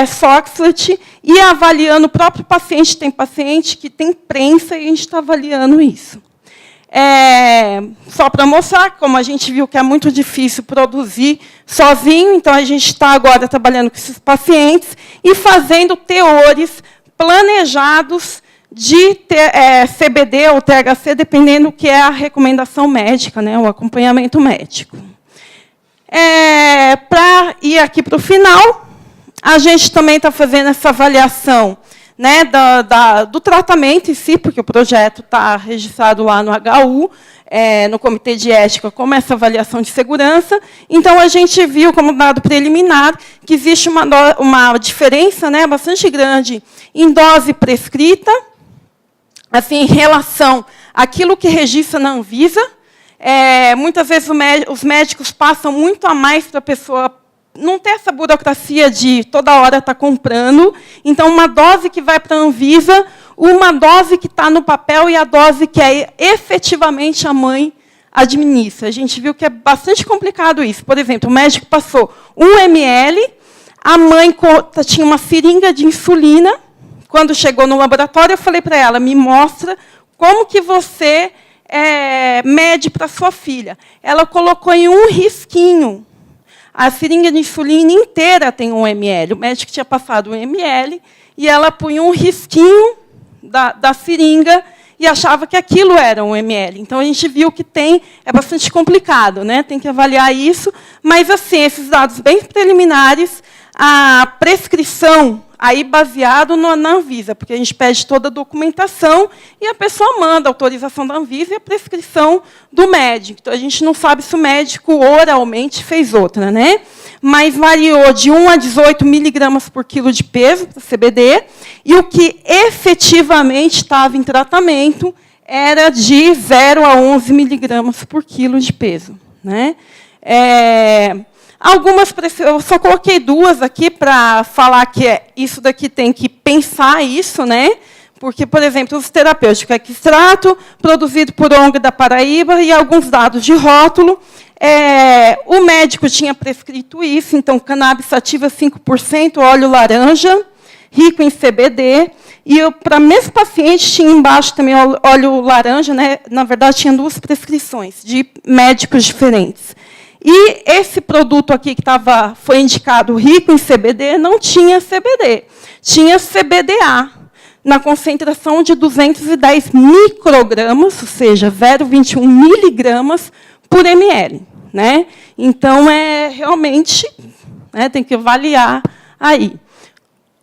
Soxhlet, e avaliando o próprio paciente. Tem paciente que tem prensa e a gente está avaliando isso. Só para mostrar, como a gente viu que é muito difícil produzir sozinho, então a gente está agora trabalhando com esses pacientes e fazendo teores planejados de CBD ou THC, dependendo do que é a recomendação médica, né, o acompanhamento médico. Para ir aqui para o final, a gente também está fazendo essa avaliação, né, do tratamento em si, porque o projeto está registrado lá no HU, no Comitê de Ética, como essa avaliação de segurança. Então, a gente viu, como dado preliminar, que existe uma diferença, né, bastante grande em dose prescrita, assim, em relação àquilo que registra na Anvisa. Muitas vezes os médicos passam muito a mais para a pessoa não ter essa burocracia de toda hora estar comprando. Então, uma dose que vai para a Anvisa, uma dose que está no papel e a dose que efetivamente a mãe administra. A gente viu que é bastante complicado isso. Por exemplo, o médico passou 1 ml, a mãe tinha uma seringa de insulina. Quando chegou no laboratório, eu falei para ela, me mostra como que você mede para sua filha. Ela colocou em um risquinho. A seringa de insulina inteira tem 1 ml. O médico tinha passado 1 ml e ela punha um risquinho da seringa e achava que aquilo era 1 ml. Então, a gente viu que é bastante complicado, né? Tem que avaliar isso. Mas, assim, esses dados bem preliminares, a prescrição aí baseado na Anvisa, porque a gente pede toda a documentação e a pessoa manda a autorização da Anvisa e a prescrição do médico. Então, a gente não sabe se o médico oralmente fez outra, né? Mas variou de 1 a 18 miligramas por quilo de peso para CBD, e o que efetivamente estava em tratamento era de 0 a 11 miligramas por quilo de peso, né? Eu só coloquei 2 aqui para falar que isso daqui tem que pensar isso, né? Porque, por exemplo, os terapêuticos, extrato produzido por ONG da Paraíba e alguns dados de rótulo. O médico tinha prescrito isso, então, cannabis sativa 5%, óleo laranja, rico em CBD. E para o mesmo paciente tinha embaixo também óleo laranja, né? Na verdade, tinha 2 prescrições de médicos diferentes. E esse produto aqui que foi indicado rico em CBD, não tinha CBD, tinha CBDA. na concentração de 210 microgramas, ou seja, 0,21 miligramas por ml. Né? Então, realmente, né, tem que avaliar aí.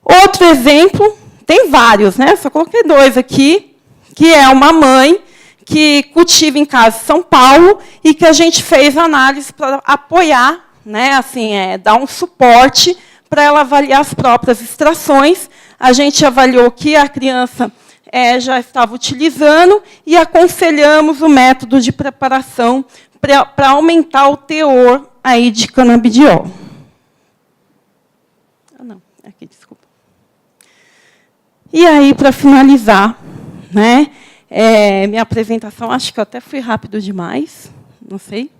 Outro exemplo, tem vários, né? Só coloquei 2 aqui, que é uma mãe que cultiva em casa em São Paulo e que a gente fez análise para apoiar, né, assim, dar um suporte para ela avaliar as próprias extrações. A gente avaliou que a criança já estava utilizando e aconselhamos o método de preparação para aumentar o teor aí de canabidiol. Não, aqui, desculpa. E aí, para finalizar, né, minha apresentação, acho que eu até fui rápido demais, não sei.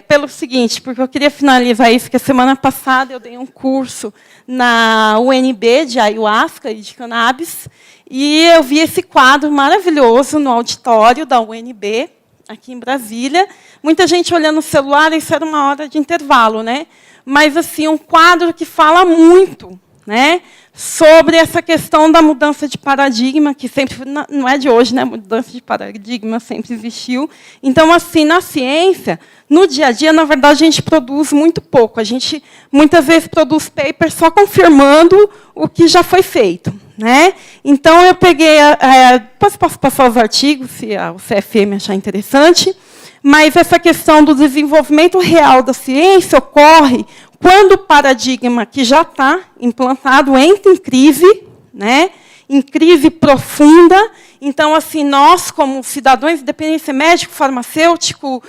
Pelo seguinte, porque eu queria finalizar isso, que a semana passada eu dei um curso na UNB de ayahuasca e de cannabis, e eu vi esse quadro maravilhoso no auditório da UNB, aqui em Brasília. Muita gente olhando o celular, isso era uma hora de intervalo, né? Mas assim, um quadro que fala muito, né, sobre essa questão da mudança de paradigma, que sempre não é de hoje, né? A mudança de paradigma sempre existiu. Então, assim, na ciência, no dia a dia, na verdade, a gente produz muito pouco. A gente, muitas vezes, produz paper só confirmando o que já foi feito. Né? Então, eu peguei... Depois posso passar os artigos, se o CFM achar interessante, mas essa questão do desenvolvimento real da ciência ocorre quando o paradigma que já está implantado entra em crise, né? Em crise profunda. Então, assim, nós, como cidadãos, independência médico, farmacêutico,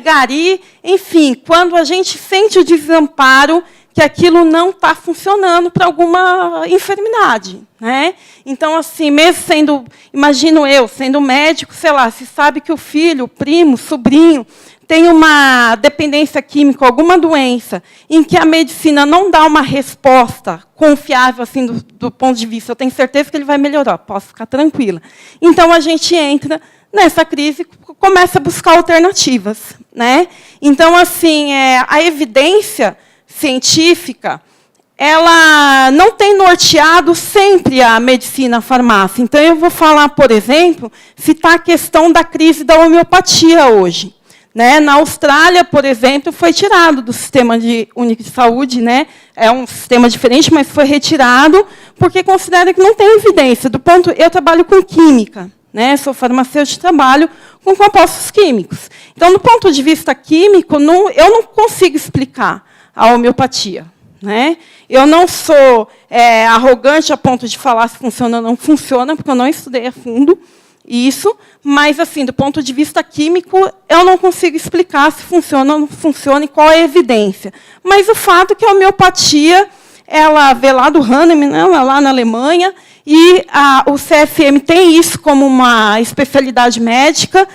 gari, enfim, quando a gente sente o desamparo, que aquilo não está funcionando para alguma enfermidade. Né? Então, assim, mesmo sendo, imagino eu, sendo médico, sei lá, se sabe que o filho, o primo, o sobrinho, tem uma dependência química, alguma doença, em que a medicina não dá uma resposta confiável, assim, do ponto de vista, eu tenho certeza que ele vai melhorar, posso ficar tranquila. Então, a gente entra nessa crise e começa a buscar alternativas. Né? Então, assim, a evidência científica, ela não tem norteado sempre a medicina, a farmácia. Então, eu vou falar, por exemplo, citar a questão da crise da homeopatia hoje. Né? Na Austrália, por exemplo, foi tirado do sistema único de saúde, né? É um sistema diferente, mas foi retirado porque considera que não tem evidência. Eu trabalho com química, né? Sou farmacêutica e trabalho com compostos químicos. Então, do ponto de vista químico, eu não consigo explicar a homeopatia. Né? Eu não sou arrogante a ponto de falar se funciona ou não funciona, porque eu não estudei a fundo isso, mas, assim, do ponto de vista químico, eu não consigo explicar se funciona ou não funciona e qual é a evidência. Mas o fato é que a homeopatia, ela veio lá do Hahnemann, né, lá na Alemanha, e o CFM tem isso como uma especialidade médica.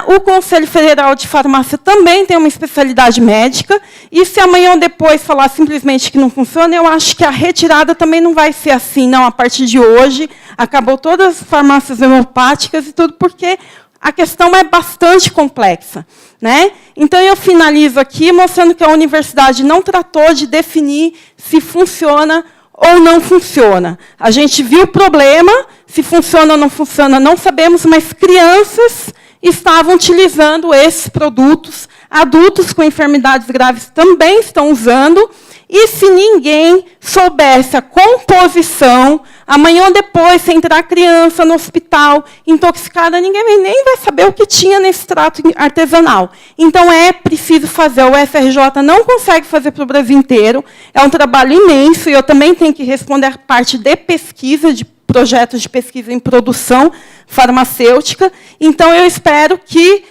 O Conselho Federal de Farmácia também tem uma especialidade médica, e se amanhã ou depois falar simplesmente que não funciona, eu acho que a retirada também não vai ser assim, não, a partir de hoje, acabou todas as farmácias homeopáticas e tudo, porque a questão é bastante complexa. Né? Então, eu finalizo aqui mostrando que a universidade não tratou de definir se funciona ou não funciona. A gente viu o problema, se funciona ou não funciona, não sabemos, mas crianças estavam utilizando esses produtos, adultos com enfermidades graves também estão usando, e se ninguém soubesse a composição, amanhã ou depois, se entrar criança no hospital intoxicada, ninguém nem vai saber o que tinha nesse extrato artesanal. Então, é preciso fazer. O FRJ não consegue fazer para o Brasil inteiro, é um trabalho imenso, e eu também tenho que responder a parte de pesquisa, de projetos de pesquisa em produção farmacêutica. Então, eu espero que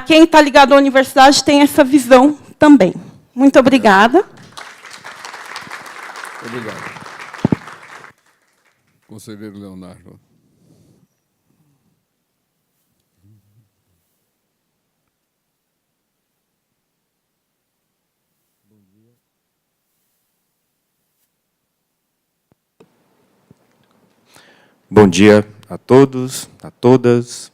quem está ligado à universidade tenha essa visão também. Muito obrigada. Obrigado. Conselheiro Leonardo. Bom dia a todos, a todas.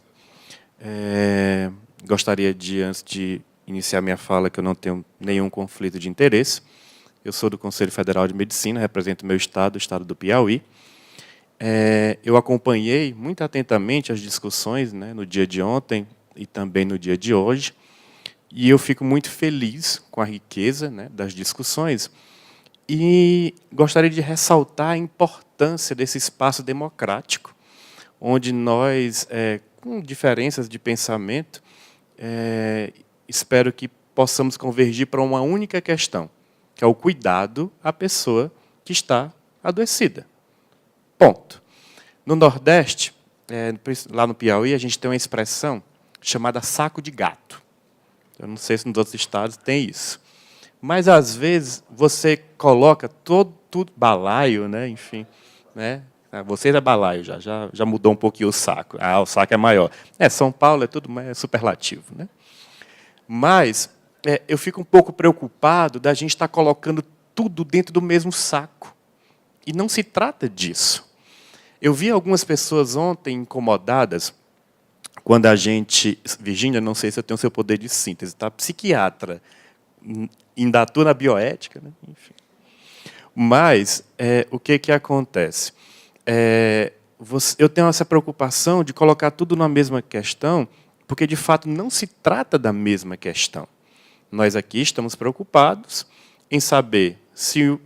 Gostaria de, antes de iniciar minha fala, que eu não tenho nenhum conflito de interesse. eu sou do Conselho Federal de Medicina, represento o meu estado, o estado do Piauí. Eu acompanhei muito atentamente as discussões, né, no dia de ontem e também no dia de hoje, e eu fico muito feliz com a riqueza, né, das discussões, e gostaria de ressaltar a importância desse espaço democrático, onde nós, com diferenças de pensamento, espero que possamos convergir para uma única questão, que é o cuidado à pessoa que está adoecida. Ponto. No Nordeste, lá no Piauí, a gente tem uma expressão chamada saco de gato. Eu não sei se nos outros estados tem isso. Mas, às vezes, você coloca tudo balaio, né? Enfim, né? Vocês é balaio, já mudou um pouquinho o saco. O saco é maior. São Paulo é tudo mais superlativo, né? Mas eu fico um pouco preocupado da gente estar colocando tudo dentro do mesmo saco. E não se trata disso. Eu vi algumas pessoas ontem incomodadas quando a gente... Virgínia, não sei se eu tenho o seu poder de síntese, tá? Psiquiatra, ainda atua na bioética, né? Enfim. Mas o que acontece? Eu tenho essa preocupação de colocar tudo na mesma questão, porque, de fato, não se trata da mesma questão. Nós aqui estamos preocupados em saber se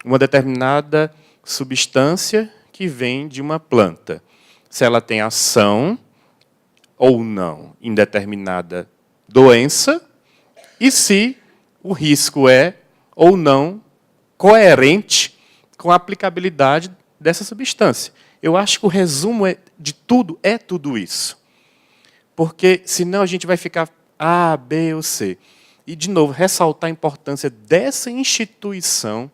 uma determinada substância que vem de uma planta, se ela tem ação ou não em determinada doença, e se o risco é ou não coerente com a aplicabilidade dessa substância. Eu acho que o resumo de tudo é tudo isso. Porque, senão, a gente vai ficar A, B ou C. E, de novo, ressaltar a importância dessa instituição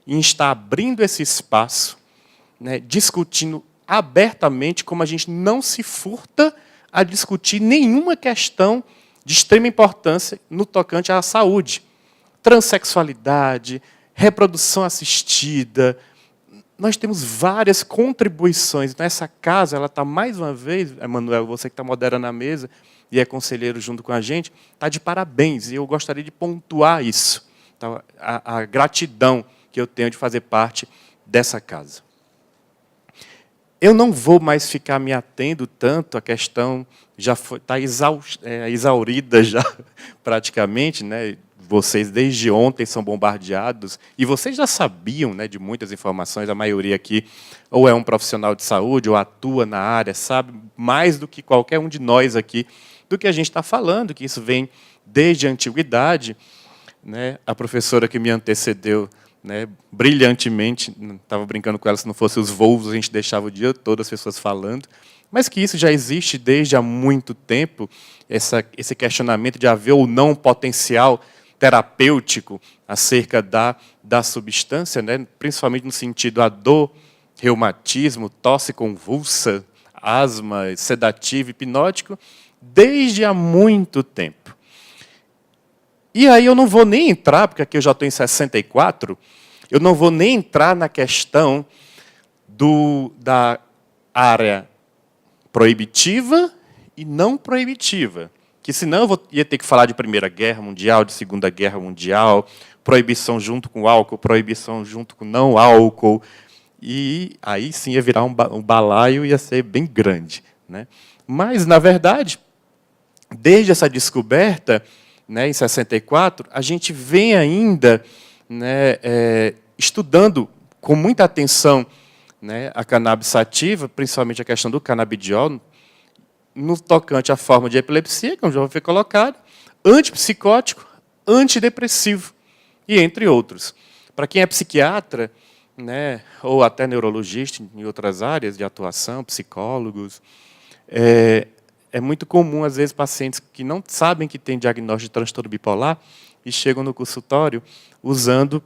em estar abrindo esse espaço, né, discutindo abertamente, como a gente não se furta a discutir nenhuma questão de extrema importância no tocante à saúde. Transsexualidade, reprodução assistida. Nós temos várias contribuições. Nessa casa, ela está, mais uma vez, Emanuel, você que está moderando a mesa e é conselheiro junto com a gente, está de parabéns. E eu gostaria de pontuar isso, tá? A gratidão que eu tenho de fazer parte dessa casa. Eu não vou mais ficar me atendo tanto à questão, já está exaurida já, praticamente, né? Vocês, desde ontem, são bombardeados, e vocês já sabiam, né, de muitas informações, a maioria aqui ou é um profissional de saúde, ou atua na área, sabe mais do que qualquer um de nós aqui, do que a gente está falando, que isso vem desde a antiguidade. Né? A professora que me antecedeu, né, brilhantemente, estava brincando com ela, se não fosse os Volvos, a gente deixava o dia todo as pessoas falando, mas que isso já existe desde há muito tempo, esse questionamento de haver ou não potencial terapêutico acerca da substância, né, principalmente no sentido a dor, reumatismo, tosse convulsa, asma, sedativo, hipnótico, desde há muito tempo. E aí eu não vou nem entrar, porque aqui eu já estou em 64, eu não vou nem entrar na questão da área proibitiva e não proibitiva, que senão eu ia ter que falar de Primeira Guerra Mundial, de Segunda Guerra Mundial, proibição junto com álcool, proibição junto com não álcool, e aí sim ia virar um balaio, ia ser bem grande. Né? Mas, na verdade, desde essa descoberta, né, em 64, a gente vem ainda, né, estudando com muita atenção, né, a cannabis sativa, principalmente a questão do canabidiol, no tocante à forma de epilepsia, como já foi colocado, antipsicótico, antidepressivo, e entre outros. Para quem é psiquiatra, né, ou até neurologista em outras áreas de atuação, psicólogos, é muito comum, às vezes, pacientes que não sabem que têm diagnóstico de transtorno bipolar e chegam no consultório usando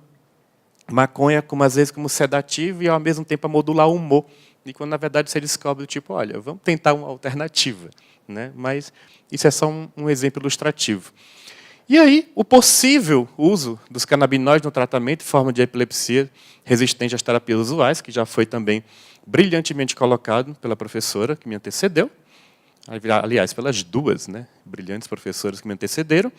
maconha, às vezes, como sedativo e, ao mesmo tempo, a modular o humor. E quando, na verdade, você descobre, tipo, olha, vamos tentar uma alternativa. Né? Mas isso é só um exemplo ilustrativo. E aí, o possível uso dos canabinoides no tratamento em forma de epilepsia resistente às terapias usuais, que já foi também brilhantemente colocado pela professora que me antecedeu, aliás, pelas duas, né, brilhantes professoras que me antecederam.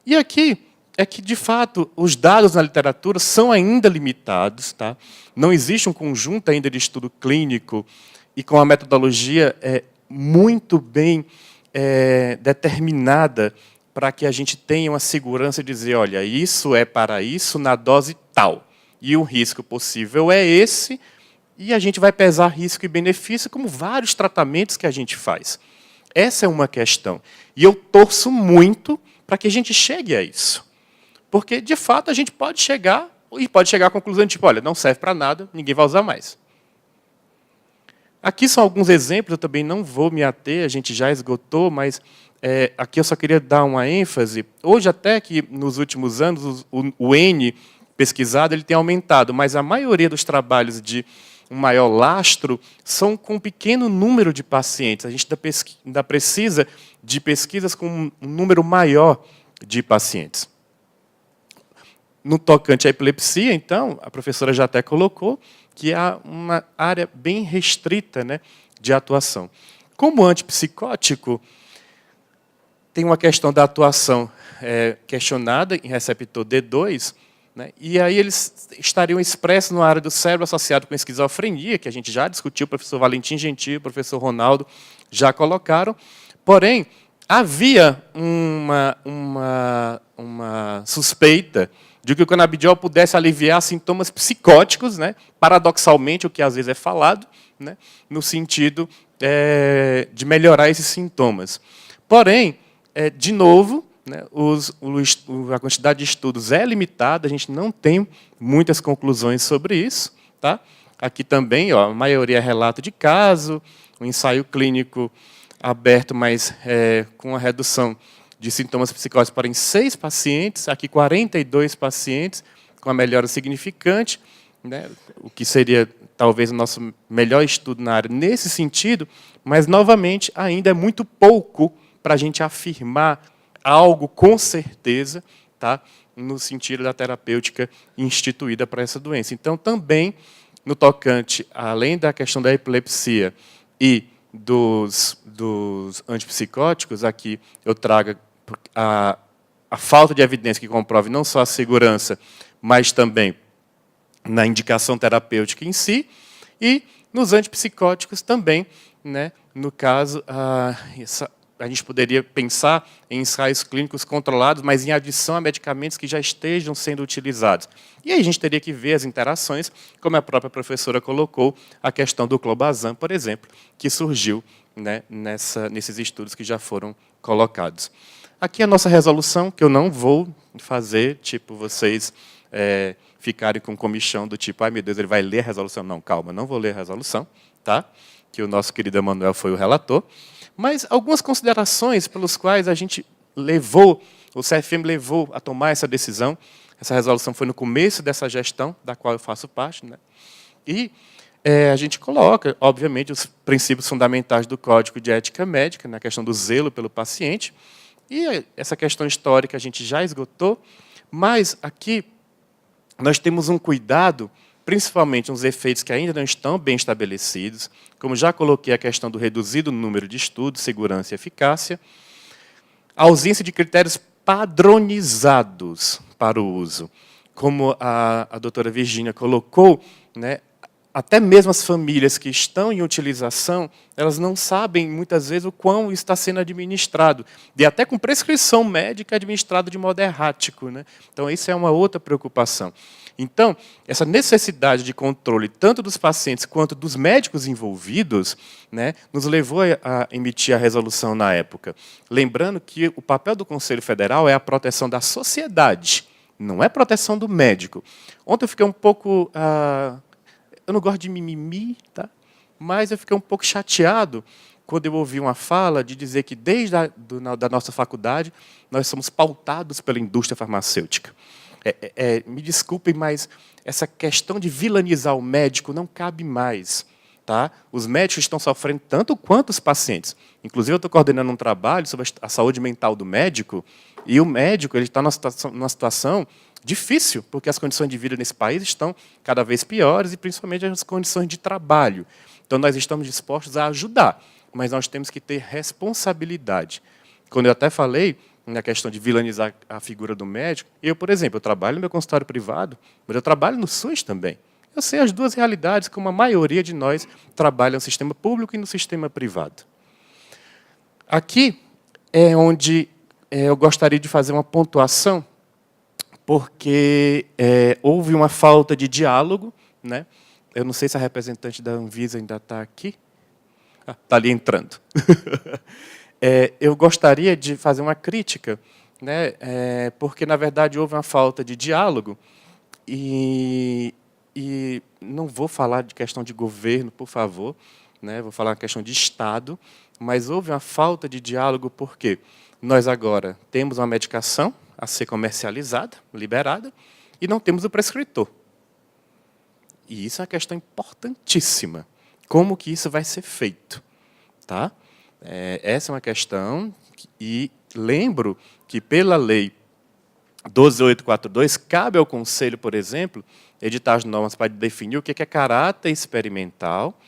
E aqui é que, de fato, os dados na literatura são ainda limitados. Tá? Não existe um conjunto ainda de estudo clínico e com a metodologia muito bem determinada para que a gente tenha uma segurança de dizer, olha, isso é para isso na dose tal, e o risco possível é esse, e a gente vai pesar risco e benefício como vários tratamentos que a gente faz. Essa é uma questão. E eu torço muito para que a gente chegue a isso. Porque, de fato, a gente pode chegar à conclusão de, tipo, olha, não serve para nada, ninguém vai usar mais. Aqui são alguns exemplos, eu também não vou me ater, a gente já esgotou, mas aqui eu só queria dar uma ênfase. Hoje, até que nos últimos anos, o N pesquisado ele tem aumentado, mas a maioria dos trabalhos de um maior lastro são com um pequeno número de pacientes. A gente ainda precisa de pesquisas com um número maior de pacientes. No tocante à epilepsia, então, a professora já até colocou que há uma área bem restrita, né, de atuação. Como antipsicótico, tem uma questão da atuação questionada em receptor D2, né, e aí eles estariam expressos na área do cérebro associado com esquizofrenia, que a gente já discutiu, o professor Valentim Gentil, o professor Ronaldo já colocaram. Porém, havia uma suspeita de que o canabidiol pudesse aliviar sintomas psicóticos, né, paradoxalmente, o que às vezes é falado, né, no sentido de melhorar esses sintomas. Porém, de novo, né, a quantidade de estudos é limitada, a gente não tem muitas conclusões sobre isso. Tá? Aqui também, ó, a maioria é relato de caso, um ensaio clínico aberto, mas com a redução de sintomas psicóticos para em 6 pacientes, aqui 42 pacientes, com a melhora significante, né, o que seria talvez o nosso melhor estudo na área nesse sentido, mas, novamente, ainda é muito pouco para a gente afirmar algo com certeza, tá, no sentido da terapêutica instituída para essa doença. Então, também, no tocante, além da questão da epilepsia e dos antipsicóticos, aqui eu trago a falta de evidência que comprove não só a segurança, mas também na indicação terapêutica em si, e nos antipsicóticos também, né, no caso, a gente poderia pensar em ensaios clínicos controlados, mas em adição a medicamentos que já estejam sendo utilizados. E aí a gente teria que ver as interações, como a própria professora colocou, a questão do clobazam, por exemplo, que surgiu, né, nesses estudos que já foram colocados. Aqui a nossa resolução, que eu não vou fazer, tipo, vocês ficarem com comichão do tipo, ai meu Deus, ele vai ler a resolução. Não, calma, não vou ler a resolução, tá? Que o nosso querido Emanuel foi o relator. Mas algumas considerações pelas quais a gente o CFM levou a tomar essa decisão. Essa resolução foi no começo dessa gestão, da qual eu faço parte, né? E a gente coloca, obviamente, os princípios fundamentais do Código de Ética Médica, na questão do zelo pelo paciente, e essa questão histórica a gente já esgotou, mas aqui nós temos um cuidado, principalmente uns efeitos que ainda não estão bem estabelecidos, como já coloquei a questão do reduzido número de estudos, segurança e eficácia, a ausência de critérios padronizados para o uso, como a doutora Virgínia colocou, né, até mesmo as famílias que estão em utilização, elas não sabem, muitas vezes, o quão está sendo administrado. E até com prescrição médica administrado de modo errático, né? Então, isso é uma outra preocupação. Então, essa necessidade de controle, tanto dos pacientes quanto dos médicos envolvidos, né, nos levou a emitir a resolução na época. Lembrando que o papel do Conselho Federal é a proteção da sociedade, não é proteção do médico. Ontem eu fiquei um pouco... eu não gosto de mimimi, tá? Mas eu fiquei um pouco chateado quando eu ouvi uma fala de dizer que, desde da nossa faculdade, nós somos pautados pela indústria farmacêutica. Me desculpem, mas essa questão de vilanizar o médico não cabe mais. Tá? Os médicos estão sofrendo tanto quanto os pacientes. Inclusive, eu estou coordenando um trabalho sobre a saúde mental do médico, e o médico está numa situação difícil, porque as condições de vida nesse país estão cada vez piores, e principalmente as condições de trabalho. Então, nós estamos dispostos a ajudar, mas nós temos que ter responsabilidade. Quando eu até falei na questão de vilanizar a figura do médico. Eu, por exemplo, eu trabalho no meu consultório privado, mas eu trabalho no SUS também. Eu sei as duas realidades, como a maioria de nós trabalha no sistema público e no sistema privado. Aqui é onde eu gostaria de fazer uma pontuação, porque houve uma falta de diálogo, né? Eu não sei se a representante da Anvisa ainda está aqui. Está ali entrando. Eu gostaria de fazer uma crítica, né? Porque, na verdade, houve uma falta de diálogo e não vou falar de questão de governo, por favor, né? Vou falar uma questão de Estado, mas houve uma falta de diálogo porque nós agora temos uma medicação a ser comercializada, liberada, e não temos o prescritor. E isso é uma questão importantíssima. Como que isso vai ser feito? Tá? Essa é uma questão, e lembro que, pela lei 12.842, cabe ao Conselho, por exemplo, editar as normas para definir o que é caráter experimental,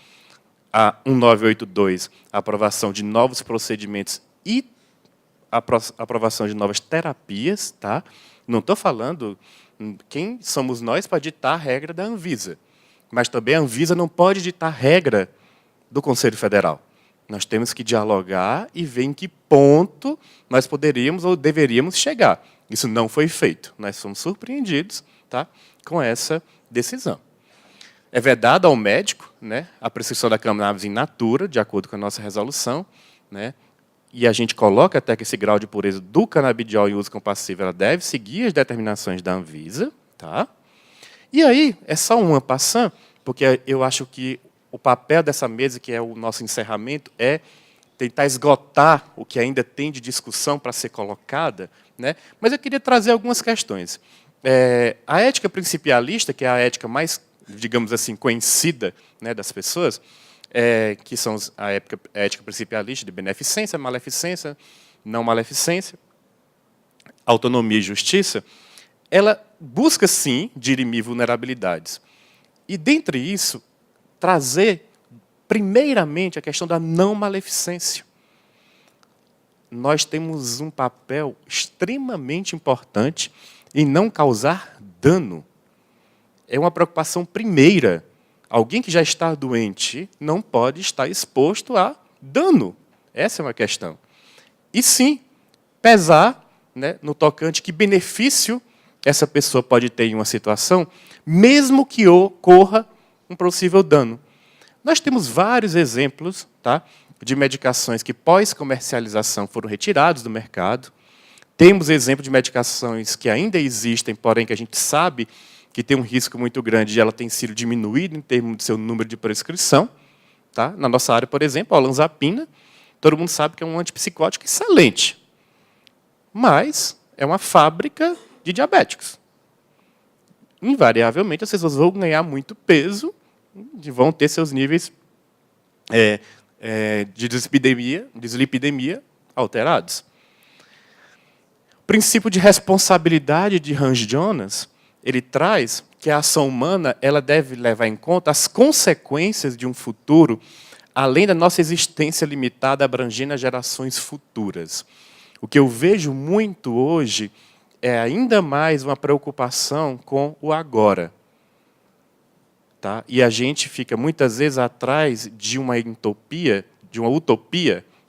a 1982, a aprovação de novos procedimentos e a aprovação de novas terapias. Tá? Não estou falando quem somos nós para ditar a regra da Anvisa, mas também a Anvisa não pode ditar a regra do Conselho Federal. Nós temos que dialogar e ver em que ponto nós poderíamos ou deveríamos chegar. Isso não foi feito. Nós fomos surpreendidos, tá, com essa decisão. É vedado ao médico, né, a prescrição da cannabis in natura, de acordo com a nossa resolução, né, e a gente coloca até que esse grau de pureza do canabidiol em uso compassivo ela deve seguir as determinações da Anvisa. Tá? E aí, é só uma passant, porque eu acho que o papel dessa mesa, que é o nosso encerramento, é tentar esgotar o que ainda tem de discussão para ser colocada, né? Mas eu queria trazer algumas questões. A ética principialista, que é a ética mais, digamos assim, conhecida, né, das pessoas, que são a ética principialista de beneficência, maleficência, não maleficência, autonomia e justiça, ela busca, sim, dirimir vulnerabilidades. E, dentre isso, trazer, primeiramente, a questão da não maleficência. Nós temos um papel extremamente importante em não causar dano. É uma preocupação primeira. Alguém que já está doente não pode estar exposto a dano. Essa é uma questão. E, sim, pesar, né, no tocante que benefício essa pessoa pode ter em uma situação, mesmo que ocorra um possível dano. Nós temos vários exemplos, tá, de medicações que, pós-comercialização, foram retirados do mercado. Temos exemplo de medicações que ainda existem, porém que a gente sabe que tem um risco muito grande e ela tem sido diminuída em termos do seu número de prescrição. Tá? Na nossa área, por exemplo, a olanzapina, todo mundo sabe que é um antipsicótico excelente, mas é uma fábrica de diabéticos. Invariavelmente, as pessoas vão ganhar muito peso e vão ter seus níveis de dislipidemia alterados. O princípio de responsabilidade de Hans-Jonas, ele traz que a ação humana ela deve levar em conta as consequências de um futuro, além da nossa existência limitada, abrangendo as gerações futuras. O que eu vejo muito hoje é ainda mais uma preocupação com o agora. Tá? E a gente fica, muitas vezes, atrás de uma utopia,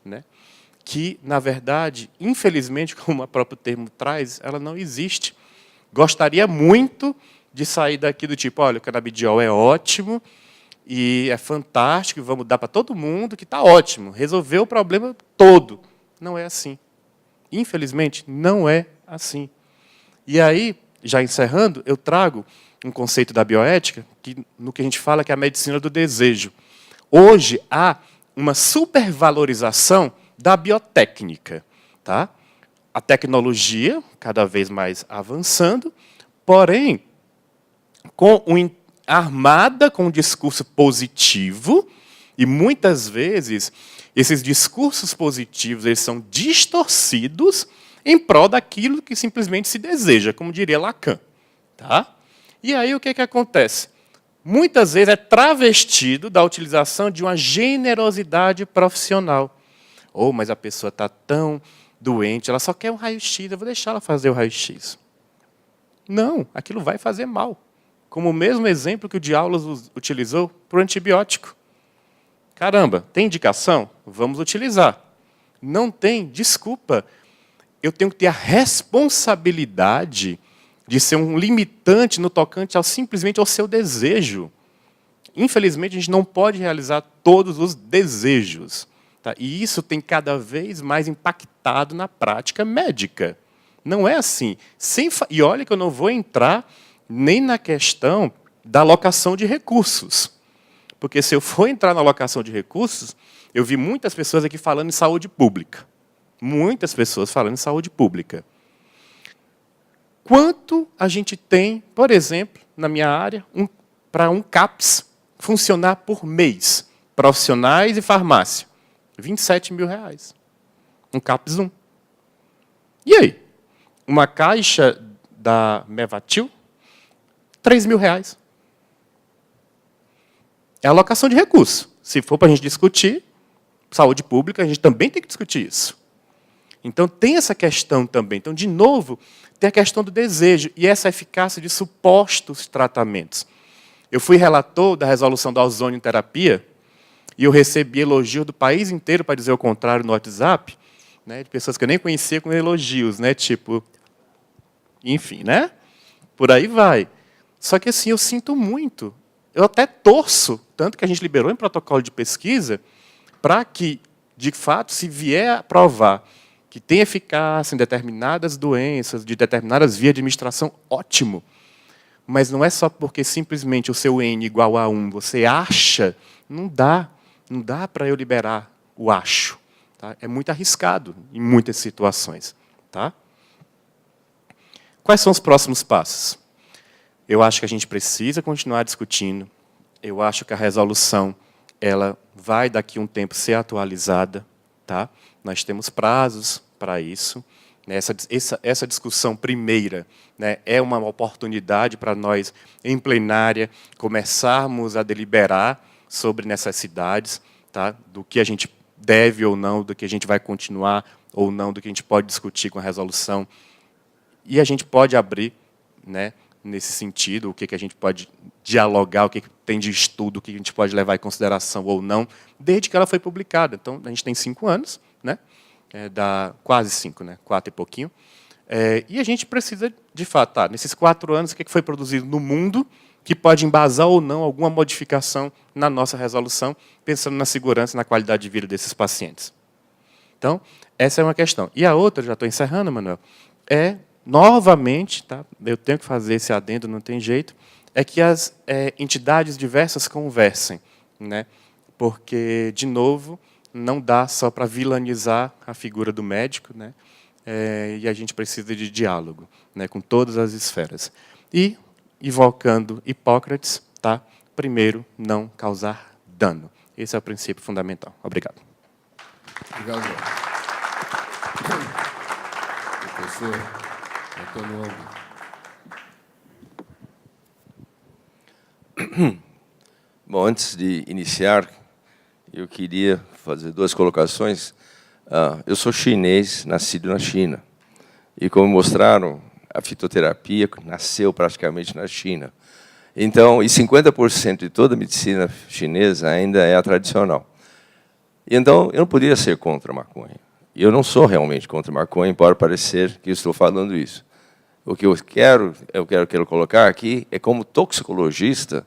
né, que, na verdade, infelizmente, como o próprio termo traz, ela não existe. Gostaria muito de sair daqui do tipo, olha, o canabidiol é ótimo, e é fantástico, vamos dar para todo mundo, que está ótimo, resolveu o problema todo. Não é assim. Infelizmente, não é assim. E aí, já encerrando, eu trago um conceito da bioética, no que a gente fala que é a medicina do desejo. Hoje, há uma supervalorização da biotécnica. Tá? A tecnologia, cada vez mais avançando, porém, armada com um discurso positivo, e muitas vezes esses discursos positivos eles são distorcidos em prol daquilo que simplesmente se deseja, como diria Lacan. Tá? E aí o que acontece? Muitas vezes é travestido da utilização de uma generosidade profissional. Mas a pessoa está tão doente, ela só quer um raio-x, eu vou deixar ela fazer o raio-x. Não, aquilo vai fazer mal. Como o mesmo exemplo que o Diaulos utilizou para o antibiótico. Caramba, tem indicação? Vamos utilizar. Não tem? Desculpa. Eu tenho que ter a responsabilidade de ser um limitante no tocante simplesmente ao seu desejo. Infelizmente, a gente não pode realizar todos os desejos. Tá? E isso tem cada vez mais impactado na prática médica. Não é assim. E olha que eu não vou entrar nem na questão da alocação de recursos. Porque se eu for entrar na alocação de recursos, eu vi muitas pessoas aqui falando em saúde pública. Muitas pessoas falando em saúde pública. Quanto a gente tem, por exemplo, na minha área, para um CAPS funcionar por mês? Profissionais e farmácia. R$27 mil. Um CAPS 1. E aí? Uma caixa da Mevatil? R$3 mil. É alocação de recursos. Se for para a gente discutir saúde pública, a gente também tem que discutir isso. Então, tem essa questão também. Então, de novo, tem a questão do desejo e essa eficácia de supostos tratamentos. Eu fui relator da resolução da ozonioterapia e eu recebi elogio do país inteiro, para dizer o contrário, no WhatsApp, né, de pessoas que eu nem conhecia com elogios, né, tipo... Enfim, né? Por aí vai. Só que, assim, eu sinto muito. Eu até torço, tanto que a gente liberou em protocolo de pesquisa, para que, de fato, se vier a provar que tem eficácia em determinadas doenças, de determinadas vias de administração, ótimo. Mas não é só porque simplesmente o seu N igual a 1 você acha, não dá. Não dá para eu liberar o acho. Tá? É muito arriscado em muitas situações. Tá? Quais são os próximos passos? Eu acho que a gente precisa continuar discutindo. Eu acho que a resolução ela vai, daqui a um tempo, ser atualizada. Tá? Nós temos prazos para isso. Essa discussão primeira, né, é uma oportunidade para nós, em plenária, começarmos a deliberar sobre necessidades, tá, do que a gente deve ou não, do que a gente vai continuar ou não, do que a gente pode discutir com a resolução. E a gente pode abrir, né, nesse sentido, o que a gente pode dialogar, o que tem de estudo, o que a gente pode levar em consideração ou não, desde que ela foi publicada. Então, a gente tem 5 anos, né? Quase 5, né? 4 e pouquinho. E a gente precisa, de fato, nesses 4 anos, o que foi produzido no mundo que pode embasar ou não alguma modificação na nossa resolução, pensando na segurança e na qualidade de vida desses pacientes. Então, essa é uma questão. E a outra, já estou encerrando, Manuel, novamente, tá? Eu tenho que fazer esse adendo, não tem jeito, é que as entidades diversas conversem, né? Porque, de novo, não dá só para vilanizar a figura do médico, né? E a gente precisa de diálogo, né, com todas as esferas. E, invocando Hipócrates, tá? Primeiro, não causar dano. Esse é o princípio fundamental. Obrigado. Obrigado. Professor Antônio Wong. Bom, antes de iniciar, eu queria fazer 2 colocações. Eu sou chinês, nascido na China. E, como mostraram, a fitoterapia nasceu praticamente na China. Então, 50% de toda a medicina chinesa ainda é a tradicional. Então, eu não poderia ser contra a maconha. E eu não sou realmente contra a maconha, embora parecer que eu estou falando isso. O que eu quero colocar aqui é, como toxicologista,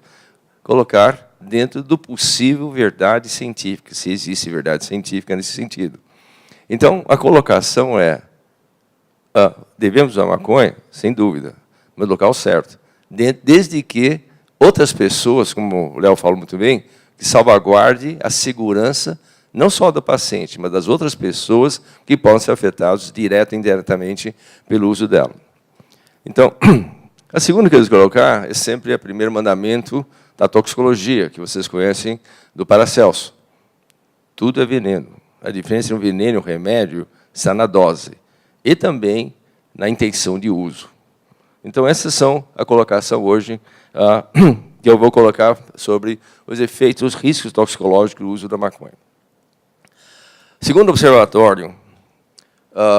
colocar dentro do possível verdade científica, se existe verdade científica nesse sentido. Então, a colocação é, devemos usar maconha? Sem dúvida, no local certo. Desde que outras pessoas, como o Léo falou muito bem, que salvaguarde a segurança, não só do paciente, mas das outras pessoas que podem ser afetadas direta e indiretamente pelo uso dela. Então, a segunda que eu quero colocar é sempre o primeiro mandamento da toxicologia, que vocês conhecem do Paracelso. Tudo é veneno. A diferença entre um veneno e um remédio está na dose e também na intenção de uso. Então, essas são a colocação hoje que eu vou colocar sobre os efeitos, os riscos toxicológicos do uso da maconha. Segundo o observatório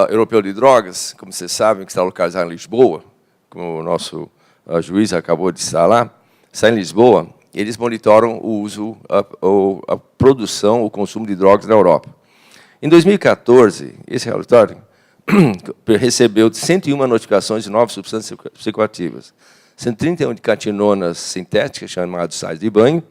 Europeu de Drogas, como vocês sabem, que está localizado em Lisboa, como o nosso juiz acabou de estar lá, está em Lisboa, eles monitoram o uso, a produção, o consumo de drogas na Europa. Em 2014, esse relatório recebeu 101 notificações de novas substâncias psicoativas, sendo 31 de catinonas sintéticas, chamadas sais de banho,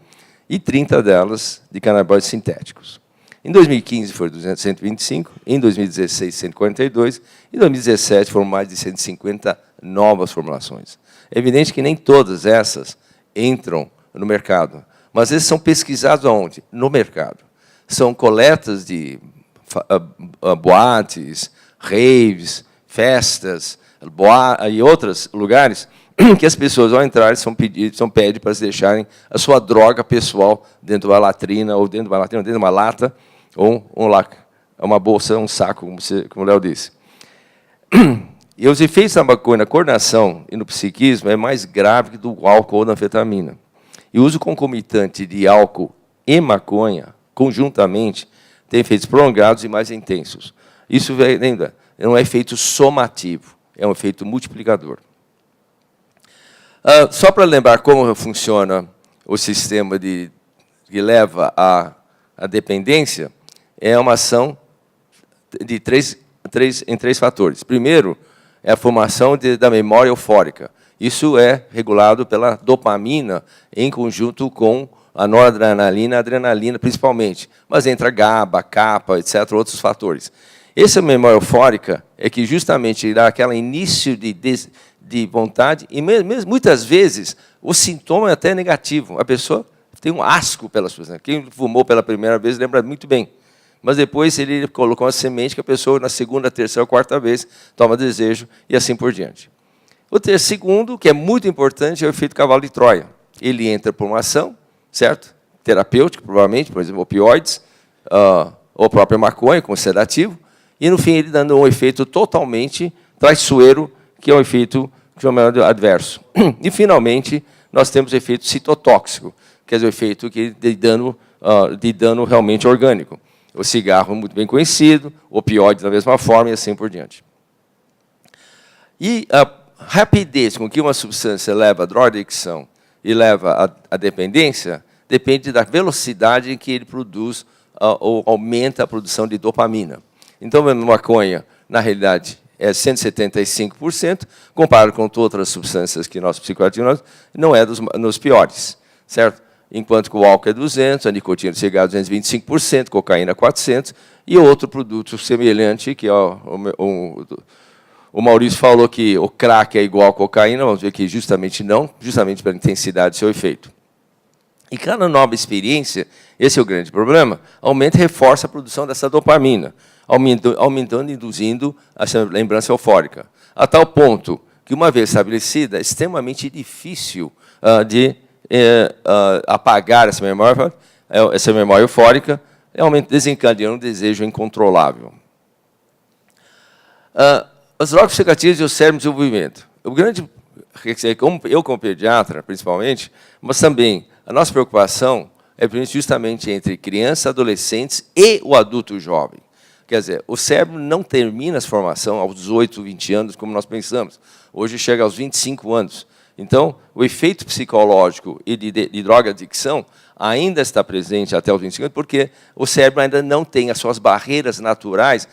e 30 delas de canabinoides sintéticos. Em 2015 foram 125, em 2016 142, em 2017 foram mais de 150 novas formulações. É evidente que nem todas essas entram no mercado, mas esses são pesquisados aonde? No mercado. São coletas de boates, raves, festas, e outros lugares que as pessoas, ao entrar, são pedidas para se deixarem a sua droga pessoal dentro de uma latrina, ou dentro de uma lata, ou uma bolsa, um saco, como o Léo disse. E os efeitos da maconha na coordenação e no psiquismo é mais grave que do álcool ou da anfetamina. E o uso concomitante de álcool e maconha, conjuntamente, tem efeitos prolongados e mais intensos. Isso ainda não é efeito somativo, é um efeito multiplicador. Só para lembrar como funciona o sistema que leva à dependência, é uma ação de em três fatores. Primeiro, é a formação da memória eufórica. Isso é regulado pela dopamina, em conjunto com a noradrenalina, a adrenalina, principalmente. Mas entra GABA, kappa, etc., outros fatores. Essa memória eufórica é que justamente dá aquele início de vontade, e mesmo, muitas vezes o sintoma é até negativo. A pessoa tem um asco pela substância. Quem fumou pela primeira vez lembra muito bem. Mas depois ele colocou uma semente que a pessoa, na segunda, terceira ou quarta vez, toma desejo, e assim por diante. O segundo, que é muito importante, é o efeito cavalo de Troia. Ele entra por uma ação, certo? Terapêutica, provavelmente, por exemplo, opioides, ou a própria maconha, como sedativo, e, no fim, ele dando um efeito totalmente traiçoeiro, que é um efeito chamado adverso. E, finalmente, nós temos o efeito citotóxico, que é o efeito de dano realmente orgânico. O cigarro, muito bem conhecido, opioide da mesma forma, e assim por diante. E a rapidez com que uma substância leva a drogadicção e leva à dependência depende da velocidade em que ele produz ou aumenta a produção de dopamina. Então, a maconha, na realidade, é 175%, comparado com outras substâncias que nós psicoativos não é dos piores, certo? Enquanto que o álcool é 200%, a nicotina do cigarro é 225%, cocaína 400%, e outro produto semelhante, que é o Maurício falou que o crack é igual à cocaína, vamos ver que justamente não, justamente pela intensidade do seu efeito. E cada nova experiência, esse é o grande problema, aumenta e reforça a produção dessa dopamina, aumentando e induzindo essa lembrança eufórica, a tal ponto que, uma vez estabelecida, é extremamente difícil de apagar essa memória eufórica, desencadeando um desejo incontrolável. As drogas psicoativas e o cérebro em desenvolvimento. O grande, eu como pediatra, principalmente, mas também a nossa preocupação é justamente entre crianças, adolescentes e o adulto jovem. Quer dizer, o cérebro não termina a formação aos 18, 20 anos, como nós pensamos. Hoje chega aos 25 anos. Então, o efeito psicológico e de droga-adicção ainda está presente até os 25 anos, porque o cérebro ainda não tem as suas barreiras naturais,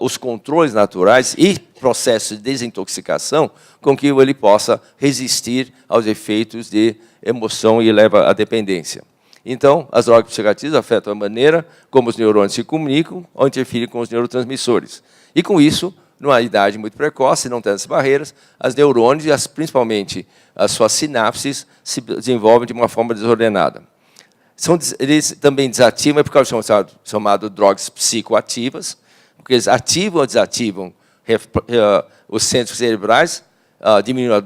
os controles naturais e processos de desintoxicação com que ele possa resistir aos efeitos de emoção e leva à dependência. Então, as drogas psicoativas afetam a maneira como os neurônios se comunicam ou interferem com os neurotransmissores. E, com isso, numa idade muito precoce, não tendo essas barreiras, as neurônios, principalmente as suas sinapses, se desenvolvem de uma forma desordenada. Eles também desativam, por causa de chamado drogas psicoativas, porque eles ativam ou desativam os centros cerebrais, diminuindo a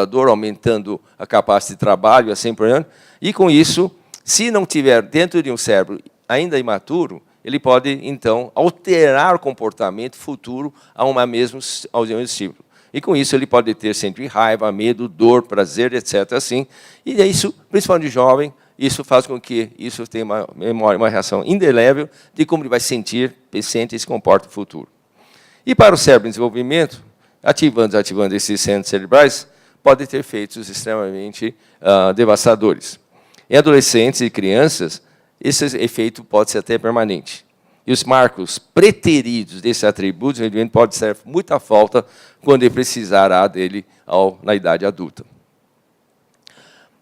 dor, aumentando a capacidade de trabalho, assim por diante. E, com isso, se não tiver dentro de um cérebro ainda imaturo, ele pode, então, alterar o comportamento futuro ao mesmo estímulo. E, com isso, ele pode ter sempre raiva, medo, dor, prazer, etc. Assim. E isso, principalmente jovem, isso faz com que isso tenha uma memória, uma reação indelével de como ele vai sentir, sente e se comporta no futuro. E para o cérebro em desenvolvimento, ativando esses centros cerebrais, pode ter efeitos extremamente devastadores. Em adolescentes e crianças, esse efeito pode ser até permanente. E os marcos preteridos desses atributos, evidentemente, podem ser muita falta quando ele precisará dele na idade adulta.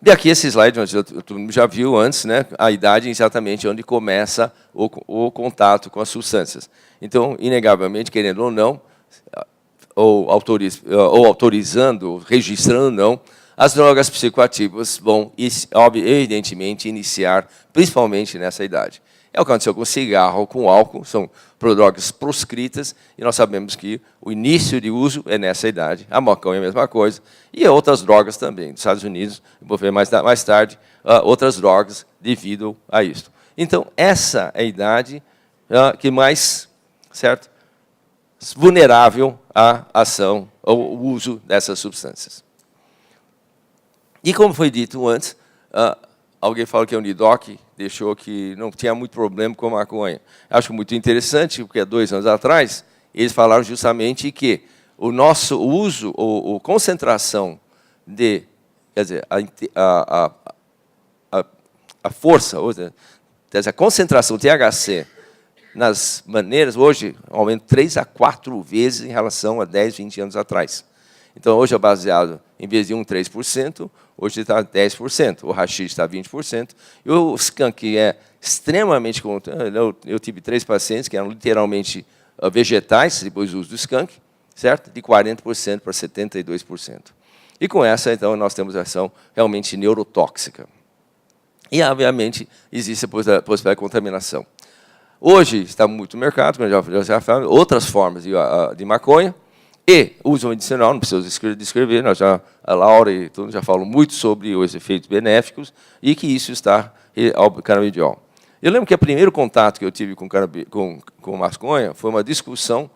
E aqui esse slide, todo mundo já viu antes, né, a idade exatamente onde começa o contato com as substâncias. Então, inegavelmente, querendo ou não, ou autorizando, registrando ou não, as drogas psicoativas vão, evidentemente, iniciar, principalmente nessa idade. É o que aconteceu com o cigarro, com o álcool, são drogas proscritas, e nós sabemos que o início de uso é nessa idade. A maconha é a mesma coisa, e outras drogas também. Nos Estados Unidos, vou ver mais tarde, outras drogas devido a isso. Então, essa é a idade que mais, certo, vulnerável à ação ou ao uso dessas substâncias. E como foi dito antes, alguém falou que a Unidoc deixou que não tinha muito problema com a maconha. Acho muito interessante, porque há 2 anos atrás, eles falaram justamente que o nosso uso, ou concentração de, quer dizer, a força, quer dizer, a concentração de THC nas maneiras, hoje, aumenta 3 a 4 vezes em relação a 10, 20 anos atrás. Então, hoje é baseado, em vez de 3%, hoje está 10%, o haxixe está 20%, e o skunk é extremamente... Eu tive 3 pacientes que eram literalmente vegetais, depois do uso do skunk, certo? De 40% para 72%. E com essa, então, nós temos a ação realmente neurotóxica. E, obviamente, existe a possibilidade de contaminação. Hoje está muito no mercado, como eu já falei, outras formas de maconha, e uso medicinal, não preciso descrever, a Laura e todos já falam muito sobre os efeitos benéficos e que isso está ao canabidiol. Eu lembro que o primeiro contato que eu tive com maconha foi uma discussão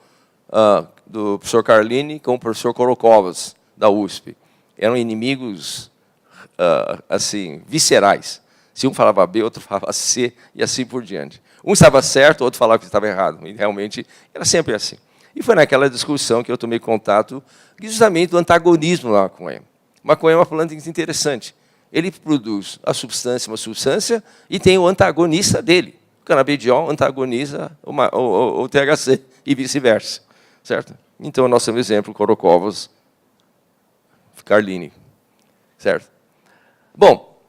do professor Carlini com o professor Corokovas, da USP. Eram inimigos assim, viscerais. Se um falava B, outro falava C, e assim por diante. Um estava certo, o outro falava que estava errado. E realmente era sempre assim. E foi naquela discussão que eu tomei contato justamente do antagonismo da maconha. Maconha é uma planta interessante. Ele produz uma substância, e tem o antagonista dele. O canabidiol antagoniza o THC e vice-versa. Certo? Então, nós temos exemplo, Corokovas, Carlini. Certo? Bom,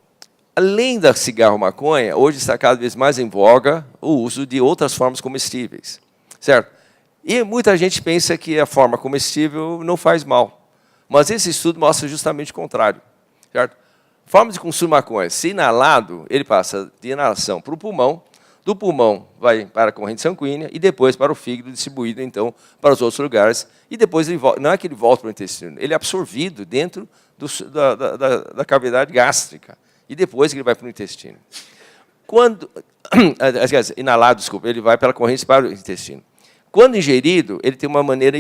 além da cigarro-maconha, hoje está cada vez mais em voga o uso de outras formas comestíveis. Certo? E muita gente pensa que a forma comestível não faz mal. Mas esse estudo mostra justamente o contrário. Certo? Forma de consumo de maconha, se inalado, ele passa de inalação para o pulmão, do pulmão vai para a corrente sanguínea e depois para o fígado, distribuído, então, para os outros lugares. E depois, não é que ele volta para o intestino, ele é absorvido dentro da cavidade gástrica. E depois ele vai para o intestino. Inalado, desculpa, ele vai pela corrente para o intestino. Quando ingerido, ele tem uma maneira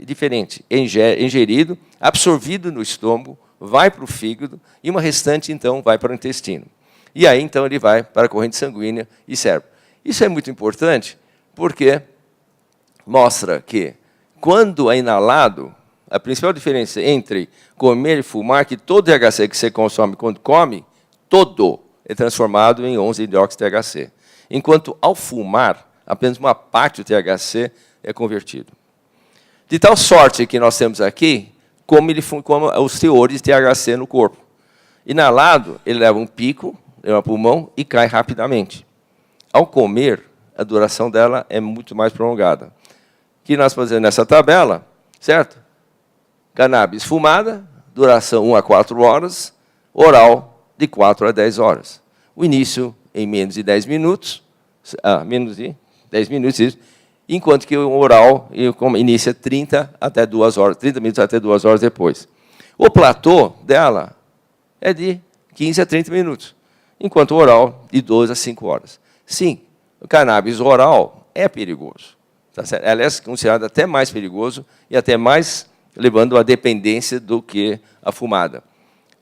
diferente. Ingerido, absorvido no estômago, vai para o fígado, e uma restante, então, vai para o intestino. E aí, então, ele vai para a corrente sanguínea e cérebro. Isso é muito importante, porque mostra que, quando é inalado, a principal diferença entre comer e fumar é que todo THC que você consome quando come, todo é transformado em 11-hidroxi-THC. Enquanto, ao fumar, apenas uma parte do THC é convertido. De tal sorte que nós temos aqui como os teores de THC no corpo. Inalado, ele leva um pico, leva o pulmão e cai rapidamente. Ao comer, a duração dela é muito mais prolongada. O que nós fazemos nessa tabela, certo? Cannabis fumada, duração 1 a 4 horas, oral de 4 a 10 horas. O início em menos de 10 minutos, menos de 10 minutos, isso, enquanto que o oral inicia 30 minutos até 2 horas depois. O platô dela é de 15 a 30 minutos, enquanto o oral de 12 a 5 horas. Sim, o cannabis oral é perigoso. Tá certo? Ela é considerada até mais perigoso e até mais levando à dependência do que a fumada.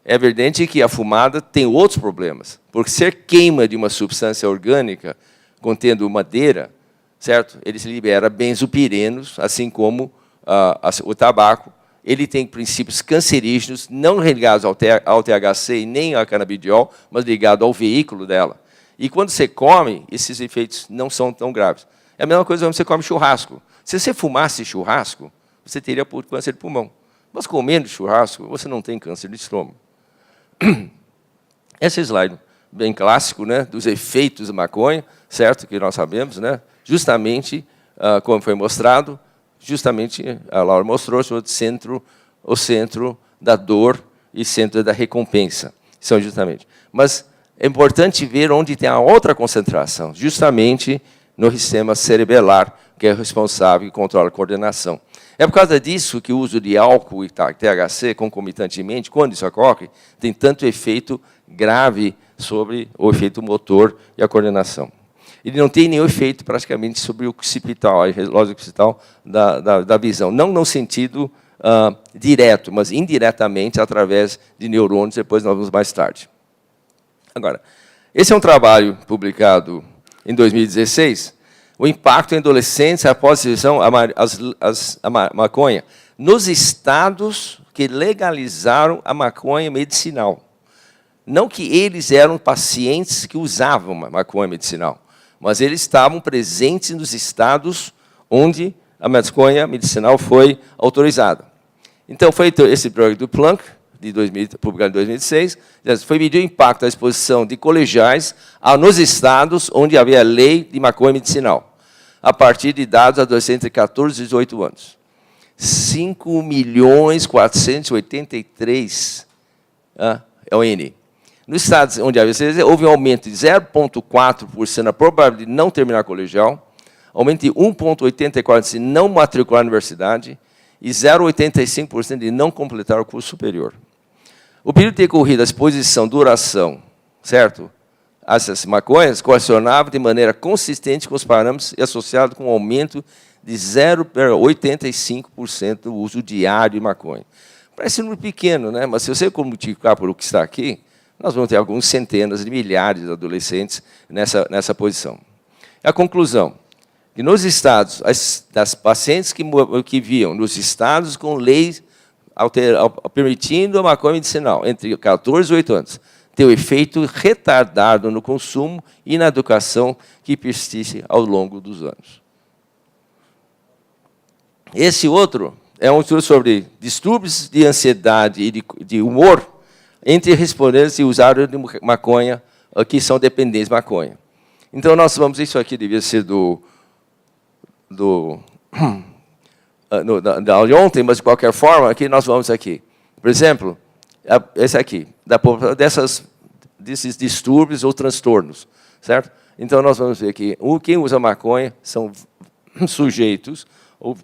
é evidente que a fumada tem outros problemas, porque ser queima de uma substância orgânica contendo madeira, certo? Ele se libera benzopirenos, assim como o tabaco. Ele tem princípios cancerígenos, não ligados ao THC e nem ao canabidiol, mas ligados ao veículo dela. E quando você come, esses efeitos não são tão graves. É a mesma coisa quando você come churrasco. Se você fumasse churrasco, você teria câncer de pulmão. Mas comendo churrasco, você não tem câncer de estômago. Esse slide bem clássico, né, dos efeitos da maconha, certo? Que nós sabemos, né? Justamente, como foi mostrado, justamente a Laura mostrou o centro da dor e centro da recompensa. São justamente. Mas é importante ver onde tem a outra concentração, justamente no sistema cerebelar, que é responsável e controla a coordenação. É por causa disso que o uso de álcool e THC concomitantemente, quando isso ocorre, tem tanto efeito grave sobre o efeito motor e a coordenação. Ele não tem nenhum efeito, praticamente, sobre o occipital, a relógio occipital da visão. Não no sentido direto, mas indiretamente, através de neurônios, depois nós vamos mais tarde. Agora, esse é um trabalho publicado em 2016, o impacto em adolescentes após a exposição à maconha, nos estados que legalizaram a maconha medicinal. Não que eles eram pacientes que usavam maconha medicinal, mas eles estavam presentes nos estados onde a maconha medicinal foi autorizada. Então, foi esse projeto do Planck, publicado em 2006, foi medir o impacto da exposição de colegiais nos estados onde havia lei de maconha medicinal, a partir de dados adolescentes de 14 e 18 anos. 5.483 é o N. Nos estados onde houve um aumento de 0,4% na probabilidade de não terminar colegial, aumento de 1,84% de não matricular na universidade e 0,85% de não completar o curso superior. O período decorrido, a exposição, duração, certo? Essas maconhas correlacionava de maneira consistente com os parâmetros e associado com um aumento de 0,85% do uso diário de maconha. Parece um número pequeno, né? Mas se você multiplicar por o que está aqui, nós vamos ter algumas centenas de milhares de adolescentes nessa posição. A conclusão, que nos estados, das pacientes que viam nos estados com leis permitindo a maconha medicinal, entre 14 e 18 anos, tem o efeito retardado no consumo e na educação que persiste ao longo dos anos. Esse outro é um estudo sobre distúrbios de ansiedade e de humor entre respondentes e usuários de maconha que são dependentes de maconha. Então, nós vamos... Isso aqui devia ser da aula de ontem, mas, de qualquer forma, aqui nós vamos aqui. Por exemplo, esse aqui, desses distúrbios ou transtornos, certo? Então, nós vamos ver aqui, quem usa maconha são sujeitos ou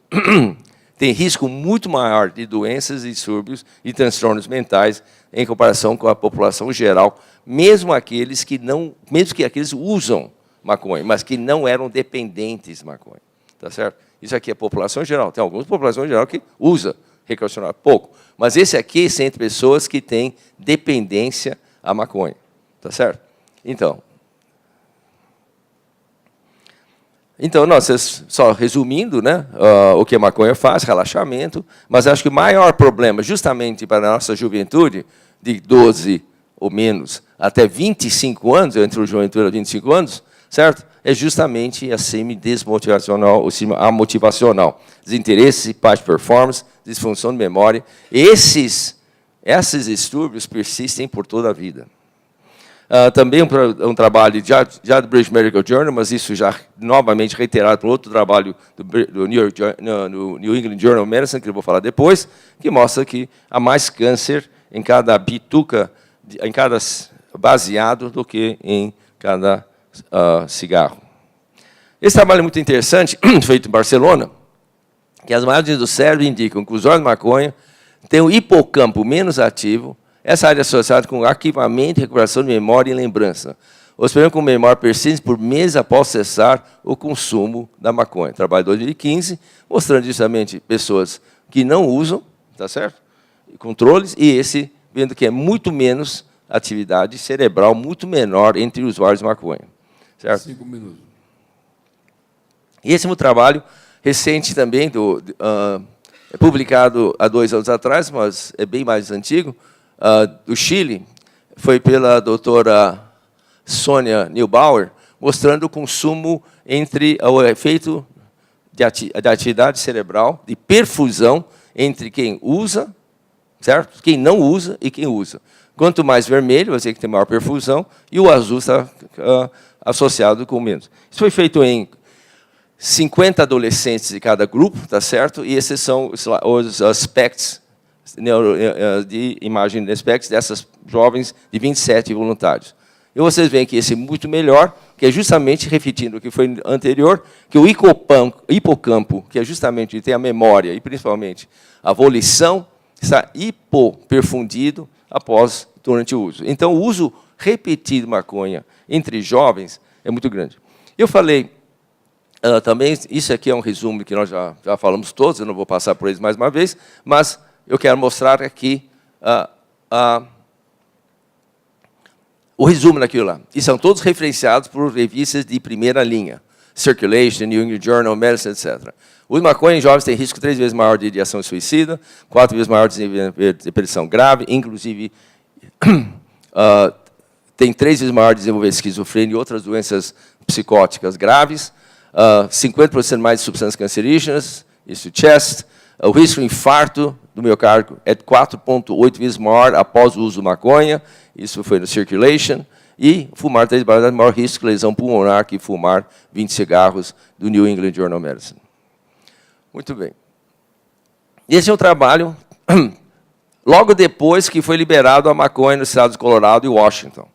tem risco muito maior de doenças, distúrbios e transtornos mentais em comparação com a população geral, mesmo aqueles que usam maconha, mas que não eram dependentes de maconha, tá certo? Isso aqui é a população geral. Tem algumas populações geral que usa recreacional pouco, mas esse aqui é entre pessoas que têm dependência à maconha, tá certo? Então, só resumindo, né, o que a maconha faz, relaxamento, mas acho que o maior problema, justamente para a nossa juventude, de 12 ou menos até 25 anos, entre o juventude e 25 anos, certo? É justamente a semi-desmotivacional, ou amotivacional, desinteresse, baixa performance, disfunção de memória. Esses distúrbios persistem por toda a vida. Também um trabalho já do British Medical Journal, mas isso já novamente reiterado por outro trabalho do New England Journal of Medicine, que eu vou falar depois, que mostra que há mais câncer em cada bituca, em cada baseado, do que em cada cigarro. Esse trabalho é muito interessante, feito em Barcelona, que as imagens do cérebro indicam que os usuários de maconha têm o hipocampo menos ativo. Essa área é associada com arquivamento, recuperação de memória e lembrança. Os problemas com memória persistem por meses após cessar o consumo da maconha. Trabalho de 2015, mostrando justamente pessoas que não usam, tá certo? Controles, e esse vendo que é muito menos atividade cerebral, muito menor entre usuários de maconha. Certo? 5 minutos. E esse é um trabalho recente também, publicado há 2 anos atrás, mas é bem mais antigo, do Chile, foi pela doutora Sônia Neubauer, mostrando o consumo entre o efeito de atividade cerebral, de perfusão, entre quem usa, certo? Quem não usa e quem usa. Quanto mais vermelho, você que tem maior perfusão, e o azul está associado com menos. Isso foi feito em 50 adolescentes de cada grupo, tá certo? E esses são os aspectos de imagem de aspectos dessas jovens de 27 voluntários. E vocês veem que esse é muito melhor, que é justamente, repetindo o que foi anterior, que o hipocampo, que é justamente tem a memória e, principalmente, a volição, está hipoperfundido durante o uso. Então, o uso repetido de maconha entre jovens é muito grande. Eu falei também, isso aqui é um resumo que nós já falamos todos, eu não vou passar por eles mais uma vez, mas eu quero mostrar aqui o resumo daquilo lá. E são todos referenciados por revistas de primeira linha. Circulation, New England Journal, Medicine, etc. O maconha em jovens tem risco 3 vezes maior de ideação suicida, 4 vezes maior de depressão grave, inclusive tem 3 vezes maior de desenvolver esquizofrenia e outras doenças psicóticas graves, 50% mais de substâncias cancerígenas, isso chest, o risco de infarto do miocárdio é 4,8 vezes maior após o uso de maconha, isso foi no Circulation, e fumar 3 vezes maior risco de lesão pulmonar que fumar 20 cigarros do New England Journal of Medicine. Muito bem. Esse é um trabalho logo depois que foi liberado a maconha nos estados de Colorado e Washington,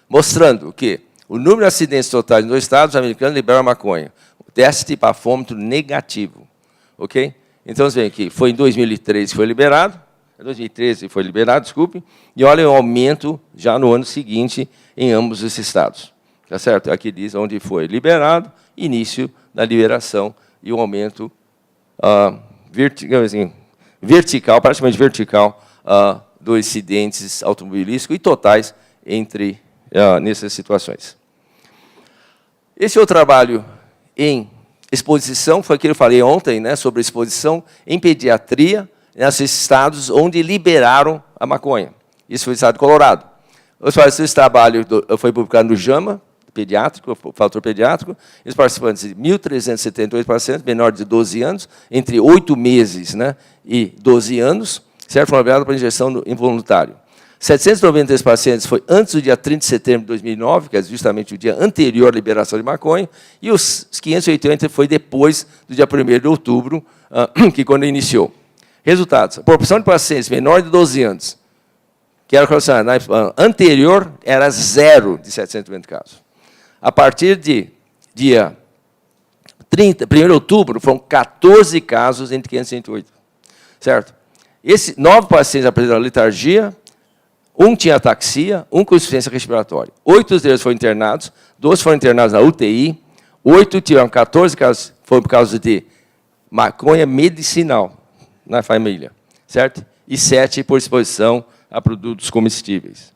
mostrando que o número de acidentes totais nos 2 estados americanos libera a maconha. O teste bafômetro negativo. Ok? Então, vocês veem que foi em 2013 que foi liberado, 2013 foi liberado, desculpe, e olha o aumento já no ano seguinte em ambos os estados. Tá certo? Aqui diz onde foi liberado, início da liberação e o aumento vertical, praticamente vertical, dos incidentes automobilísticos e totais nessas situações. Esse é o trabalho em exposição, foi aquilo que eu falei ontem, né, sobre exposição em pediatria, nesses estados onde liberaram a maconha. Isso foi no estado de Colorado. Esse trabalho foi publicado no JAMA, pediátrico, o fator pediátrico. Os participantes de 1.378 pacientes, menores de 12 anos, entre 8 meses, né, e 12 anos, certo? Foram liberados para injeção involuntária. 793 pacientes foi antes do dia 30 de setembro de 2009, que é justamente o dia anterior à liberação de maconha, e os 580 foi depois do dia 1º de outubro, que quando iniciou. Resultados. A proporção de pacientes menores de 12 anos, que era anterior, era 0 de 790 casos. A partir de dia 1º de outubro, foram 14 casos entre 508. Certo? 9 pacientes apresentaram letargia, 1 tinha ataxia, 1 com insuficiência respiratória. 8 deles foram internados, 12 foram internados na UTI, 8 tiveram 14 casos, foram por causa de maconha medicinal na família, certo? E 7 por exposição a produtos comestíveis.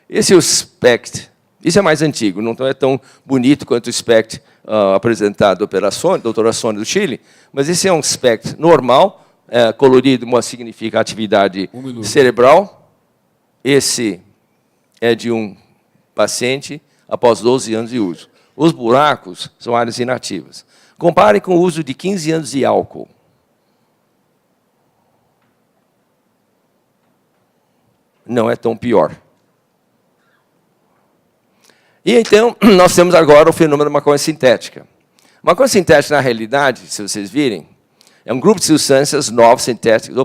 Esse é o SPECT. Isso é mais antigo, não é tão bonito quanto o SPECT apresentado pela doutora Sônia do Chile, mas esse é um SPECT normal, colorido, mas significa atividade cerebral. Esse é de um paciente após 12 anos de uso. Os buracos são áreas inativas. Compare com o uso de 15 anos de álcool. Não é tão pior. E então, nós temos agora o fenômeno da maconha sintética. A maconha sintética, na realidade, se vocês virem, é um grupo de substâncias novas, sintéticas,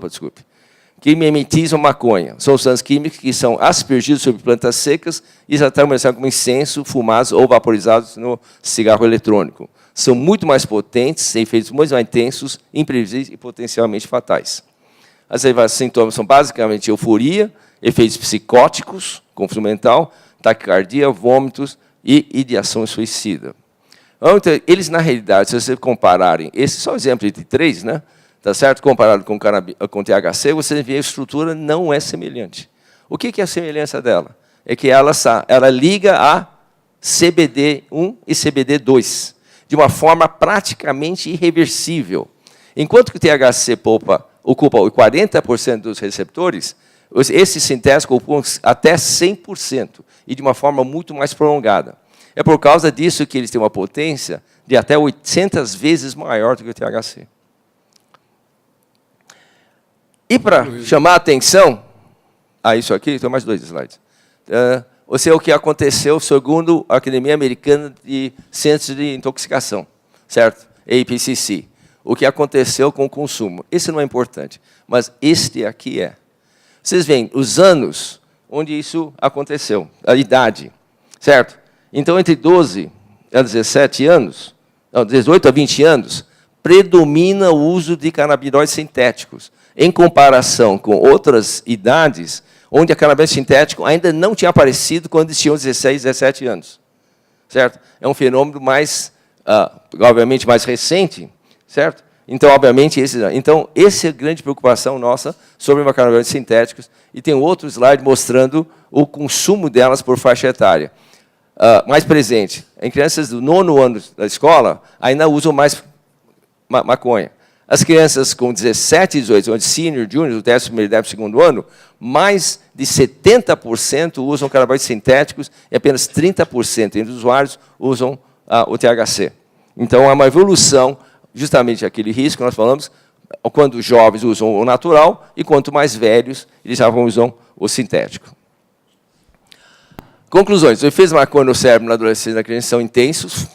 que mimetizam maconha. São substâncias químicas que são aspergidas sobre plantas secas e já estão comercializadas como incenso, fumados ou vaporizados no cigarro eletrônico. São muito mais potentes, têm efeitos muito mais intensos, imprevisíveis e potencialmente fatais. As sintomas são basicamente euforia, efeitos psicóticos, confusão mental, taquicardia, vômitos e ideação suicida. Então, eles, na realidade, se vocês compararem, esse é só exemplo de 3, né? tá certo? Comparado com THC, você vê a estrutura não é semelhante. O que é a semelhança dela? É que ela liga a CBD1 e CBD2 de uma forma praticamente irreversível. Enquanto que o THC ocupa 40% dos receptores, esse sintético ocupa até 100%, e de uma forma muito mais prolongada. É por causa disso que eles têm uma potência de até 800 vezes maior do que o THC. E para chamar a atenção a isso aqui, tem mais 2 slides. Ou seja, o que aconteceu segundo a Academia Americana de Ciências de Intoxicação, certo? APCC. O que aconteceu com o consumo. Esse não é importante, mas este aqui é. Vocês veem os anos onde isso aconteceu, a idade, certo? Então, entre 12 a 17 anos, não, 18 a 20 anos, predomina o uso de canabinoides sintéticos, em comparação com outras idades, onde a cannabis sintético ainda não tinha aparecido quando eles tinham 16, 17 anos. Certo? É um fenômeno mais, obviamente, mais recente, certo? Então, obviamente, essa é a grande preocupação nossa sobre os cannabinoides sintéticos, e tem outro slide mostrando o consumo delas por faixa etária. Mais presente, em crianças do 9º ano da escola, ainda usam mais maconha. As crianças com 17 e 18, onde senior, junior, o 11º e 12º ano, mais de 70% usam canabinoides sintéticos e apenas 30% entre os usuários usam o THC. Então, há uma evolução, justamente aquele risco que nós falamos, quando os jovens usam o natural e quanto mais velhos, eles já usam o sintético. Conclusões. Os efeitos da maconha no cérebro, na adolescência e na criança são intensos,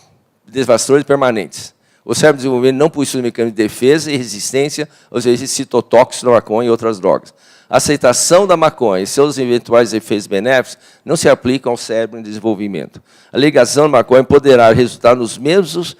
devastadores e permanentes. O cérebro desenvolvendo não possui mecanismo de defesa e resistência aos agentes citotóxicos da maconha e outras drogas. A aceitação da maconha e seus eventuais efeitos benéficos não se aplicam ao cérebro em desenvolvimento. A ligação da maconha poderá resultar nos mesmos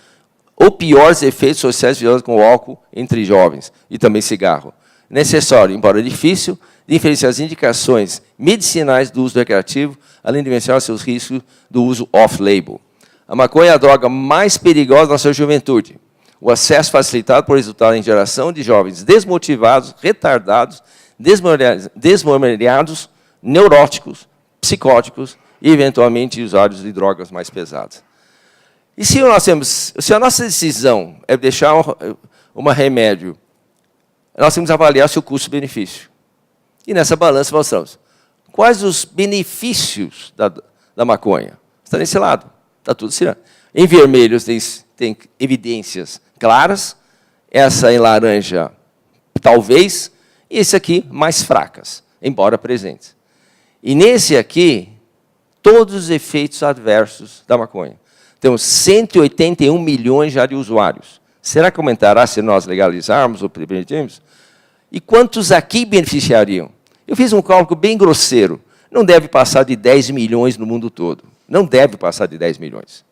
ou piores efeitos sociais vinculados com o álcool entre jovens e também cigarro. Necessário, embora difícil, diferenciar as indicações medicinais do uso recreativo, além de mencionar seus riscos do uso off-label. A maconha é a droga mais perigosa da sua juventude. O acesso facilitado por resultar em geração de jovens desmotivados, retardados, desmemoriados, neuróticos, psicóticos e, eventualmente, usuários de drogas mais pesadas. E se a nossa decisão é deixar um remédio, nós temos que avaliar seu custo-benefício. E nessa balança mostramos quais os benefícios da maconha. Está nesse lado. Está tudo certo. Em vermelho tem evidências claras, essa em laranja, talvez, e esse aqui, mais fracas, embora presentes. E nesse aqui, todos os efeitos adversos da maconha. Temos 181 milhões já de usuários. Será que aumentará se nós legalizarmos ou permitirmos? E quantos aqui beneficiariam? Eu fiz um cálculo bem grosseiro. Não deve passar de 10 milhões no mundo todo. Não deve passar de 10 milhões.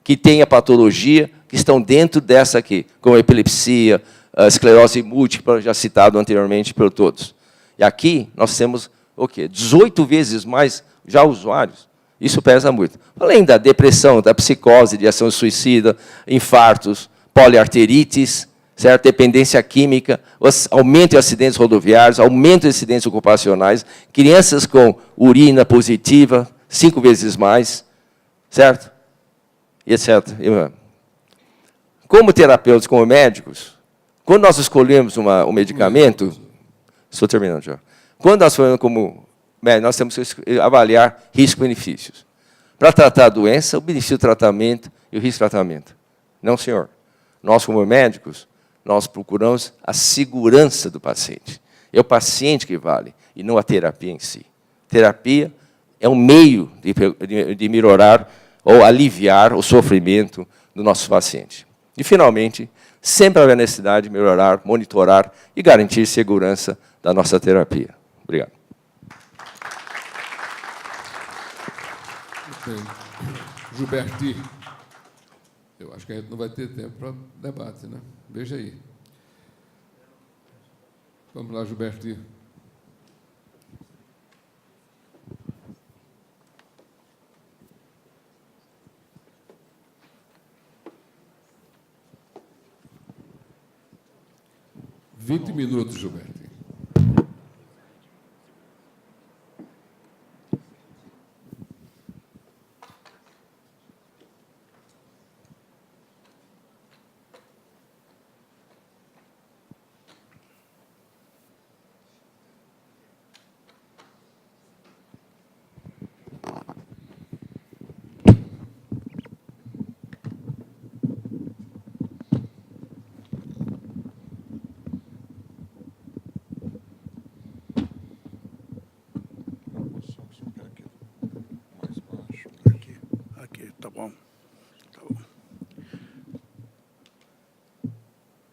Que tenha patologia, que estão dentro dessa aqui, como a epilepsia, a esclerose múltipla, já citado anteriormente por todos. E aqui nós temos o quê? 18 vezes mais já usuários. Isso pesa muito. Além da depressão, da psicose, de ação suicida, infartos, poliarterites, certo? Dependência química, aumento em acidentes rodoviários, aumento em acidentes ocupacionais, crianças com urina positiva, 5 vezes mais, certo? E etc. Como terapeutas, como médicos, quando nós escolhemos um medicamento, estou terminando já. Quando nós escolhemos como médicos, nós temos que avaliar risco-benefícios. Para tratar a doença, o benefício do tratamento e o risco do tratamento. Não, senhor. Nós, como médicos, nós procuramos a segurança do paciente. É o paciente que vale, e não a terapia em si. Terapia é um meio de melhorar ou aliviar o sofrimento do nosso paciente. E, finalmente, sempre haverá necessidade de melhorar, monitorar e garantir segurança da nossa terapia. Obrigado. Bem, Gilberti, eu acho que a gente não vai ter tempo para debate, né? Veja aí. Vamos lá, Gilberti. 20 minutos, Gilberto.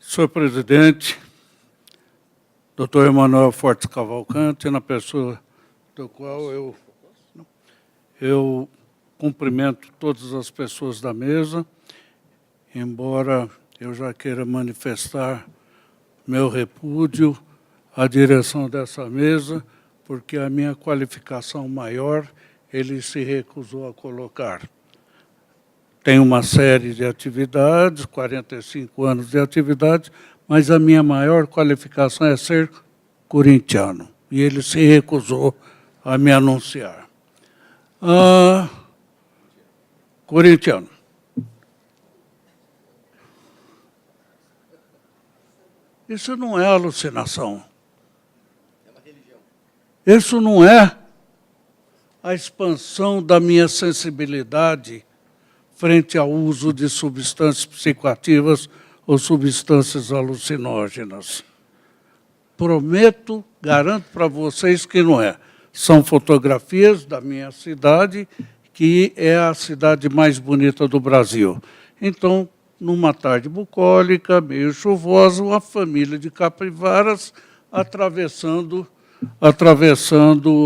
Senhor presidente, doutor Emanuel Fortes Cavalcante, na pessoa do qual eu cumprimento todas as pessoas da mesa, embora eu já queira manifestar meu repúdio à direção dessa mesa, porque a minha qualificação maior ele se recusou a colocar. Tem uma série de atividades, 45 anos de atividade, mas a minha maior qualificação é ser corintiano. E ele se recusou a me anunciar. Corintiano. Isso não é alucinação. Isso não é a expansão da minha sensibilidade frente ao uso de substâncias psicoativas ou substâncias alucinógenas. Prometo, garanto para vocês que não é. São fotografias da minha cidade, que é a cidade mais bonita do Brasil. Então, numa tarde bucólica, meio chuvosa, uma família de capivaras atravessando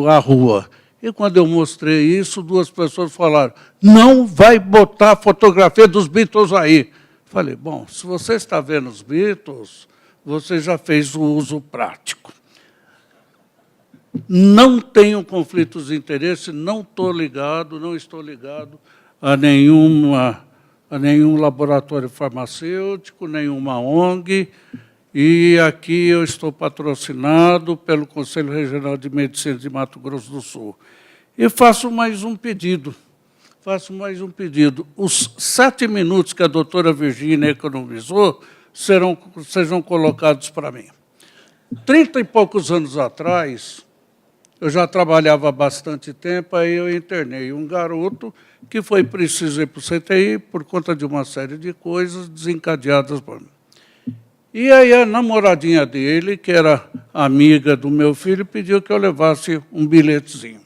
a rua. E quando eu mostrei isso, duas pessoas falaram, não vai botar a fotografia dos Beatles aí. Falei, bom, se você está vendo os Beatles, você já fez o uso prático. Não tenho conflitos de interesse, não estou ligado a nenhum laboratório farmacêutico, nenhuma ONG, e aqui eu estou patrocinado pelo Conselho Regional de Medicina de Mato Grosso do Sul. E faço mais um pedido. Os 7 minutos que a doutora Virgínia economizou sejam colocados para mim. 30 e poucos anos atrás, eu já trabalhava há bastante tempo, aí eu internei um garoto que foi preciso ir para o CTI por conta de uma série de coisas desencadeadas por mim. E aí a namoradinha dele, que era amiga do meu filho, pediu que eu levasse um bilhetezinho.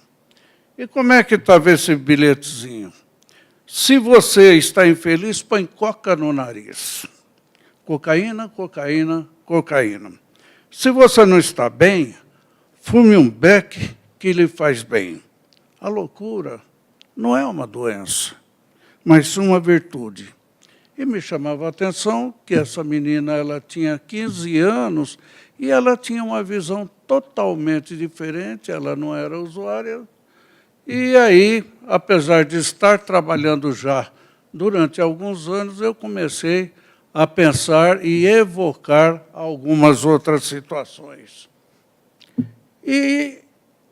E como é que estava esse bilhetezinho? Se você está infeliz, põe coca no nariz. Cocaína, cocaína, cocaína. Se você não está bem, fume um beck que lhe faz bem. A loucura não é uma doença, mas uma virtude. E me chamava a atenção que essa menina ela tinha 15 anos e ela tinha uma visão totalmente diferente, ela não era usuária. E aí, apesar de estar trabalhando já durante alguns anos, eu comecei a pensar e evocar algumas outras situações. E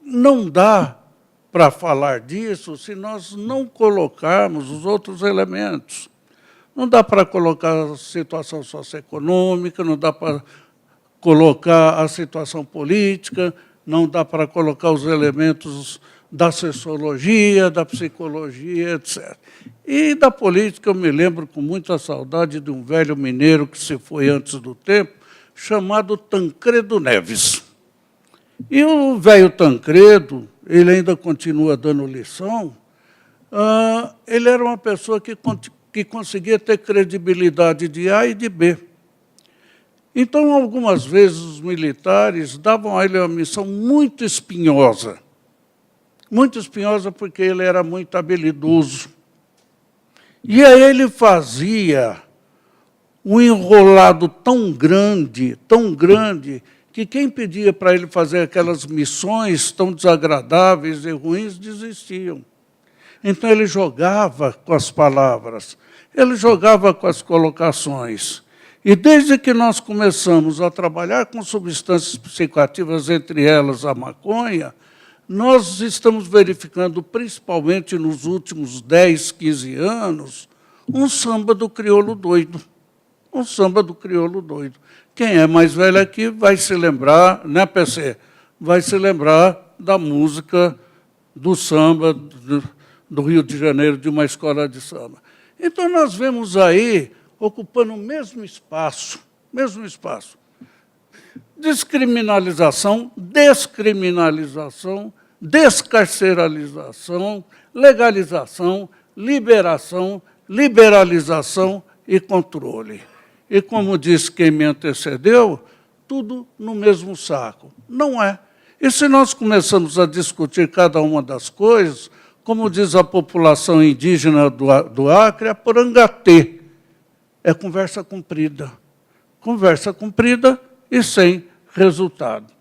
não dá para falar disso se nós não colocarmos os outros elementos. Não dá para colocar a situação socioeconômica, não dá para colocar a situação política, não dá para colocar os elementos da sociologia, da psicologia, etc. E da política eu me lembro com muita saudade de um velho mineiro que se foi antes do tempo, chamado Tancredo Neves. E o velho Tancredo, ele ainda continua dando lição, ele era uma pessoa que conseguia ter credibilidade de A e de B. Então, algumas vezes, os militares davam a ele uma missão muito espinhosa. Muito espinhosa porque ele era muito habilidoso. E aí ele fazia um enrolado tão grande, que quem pedia para ele fazer aquelas missões tão desagradáveis e ruins, desistiam. Então, ele jogava com as palavras, ele jogava com as colocações. E desde que nós começamos a trabalhar com substâncias psicoativas, entre elas a maconha, nós estamos verificando, principalmente nos últimos 10, 15 anos, um samba do crioulo doido. Um samba do crioulo doido. Quem é mais velho aqui vai se lembrar, né, PC? Vai se lembrar da música do samba do Rio de Janeiro, de uma escola de samba. Então, nós vemos aí, ocupando o mesmo espaço, descriminalização, descriminalização, descarceralização, legalização, liberação, liberalização e controle. E, como disse quem me antecedeu, tudo no mesmo saco. Não é. E se nós começamos a discutir cada uma das coisas, como diz a população indígena do Acre, é porangatê. É conversa comprida. Conversa comprida e sem resultado.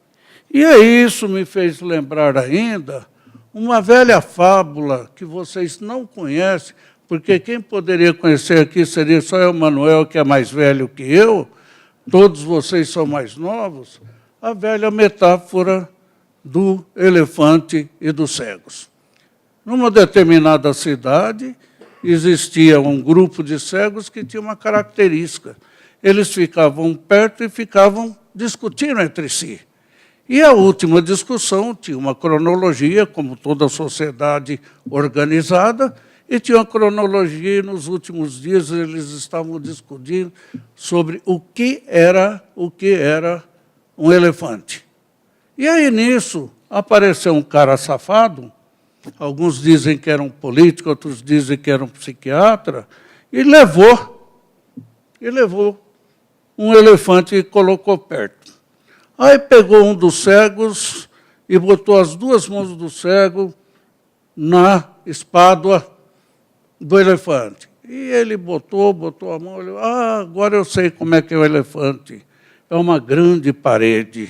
E aí isso me fez lembrar ainda uma velha fábula que vocês não conhecem, porque quem poderia conhecer aqui seria só o Manuel, que é mais velho que eu, todos vocês são mais novos, a velha metáfora do elefante e dos cegos. Numa determinada cidade, existia um grupo de cegos que tinha uma característica. Eles ficavam perto e ficavam discutindo entre si. E a última discussão tinha uma cronologia, como toda a sociedade organizada, e tinha uma cronologia, e nos últimos dias eles estavam discutindo sobre o que era um elefante. E aí, nisso, apareceu um cara safado, alguns dizem que era um político, outros dizem que era um psiquiatra, e levou um elefante e colocou perto. Aí pegou um dos cegos e botou as duas mãos do cego na espádua do elefante. E ele botou a mão, olhou, agora eu sei como é que é o elefante. É uma grande parede,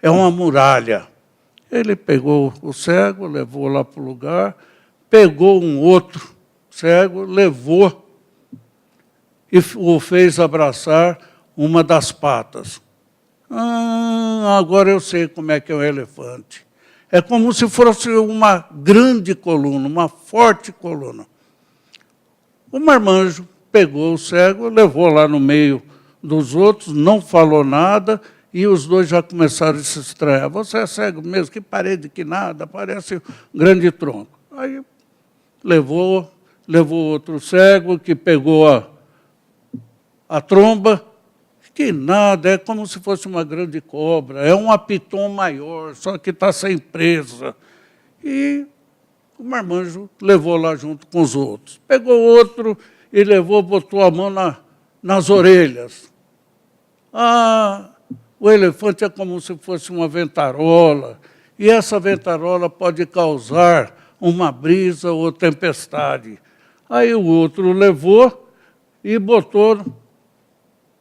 é uma muralha. Ele pegou o cego, levou lá para o lugar, pegou um outro cego, levou e o fez abraçar uma das patas. Agora eu sei como é que é um elefante. É como se fosse uma grande coluna, uma forte coluna. O marmanjo pegou o cego, levou lá no meio dos outros, não falou nada, e os dois já começaram a se estranhar. Você é cego mesmo? Que parede, que nada, parece um grande tronco. Aí levou outro cego, que pegou a tromba, que nada, é como se fosse uma grande cobra, é um apiton maior, só que está sem presa. E o marmanjo levou lá junto com os outros. Pegou outro e botou a mão nas orelhas. O elefante é como se fosse uma ventarola, e essa ventarola pode causar uma brisa ou tempestade. Aí o outro levou e botou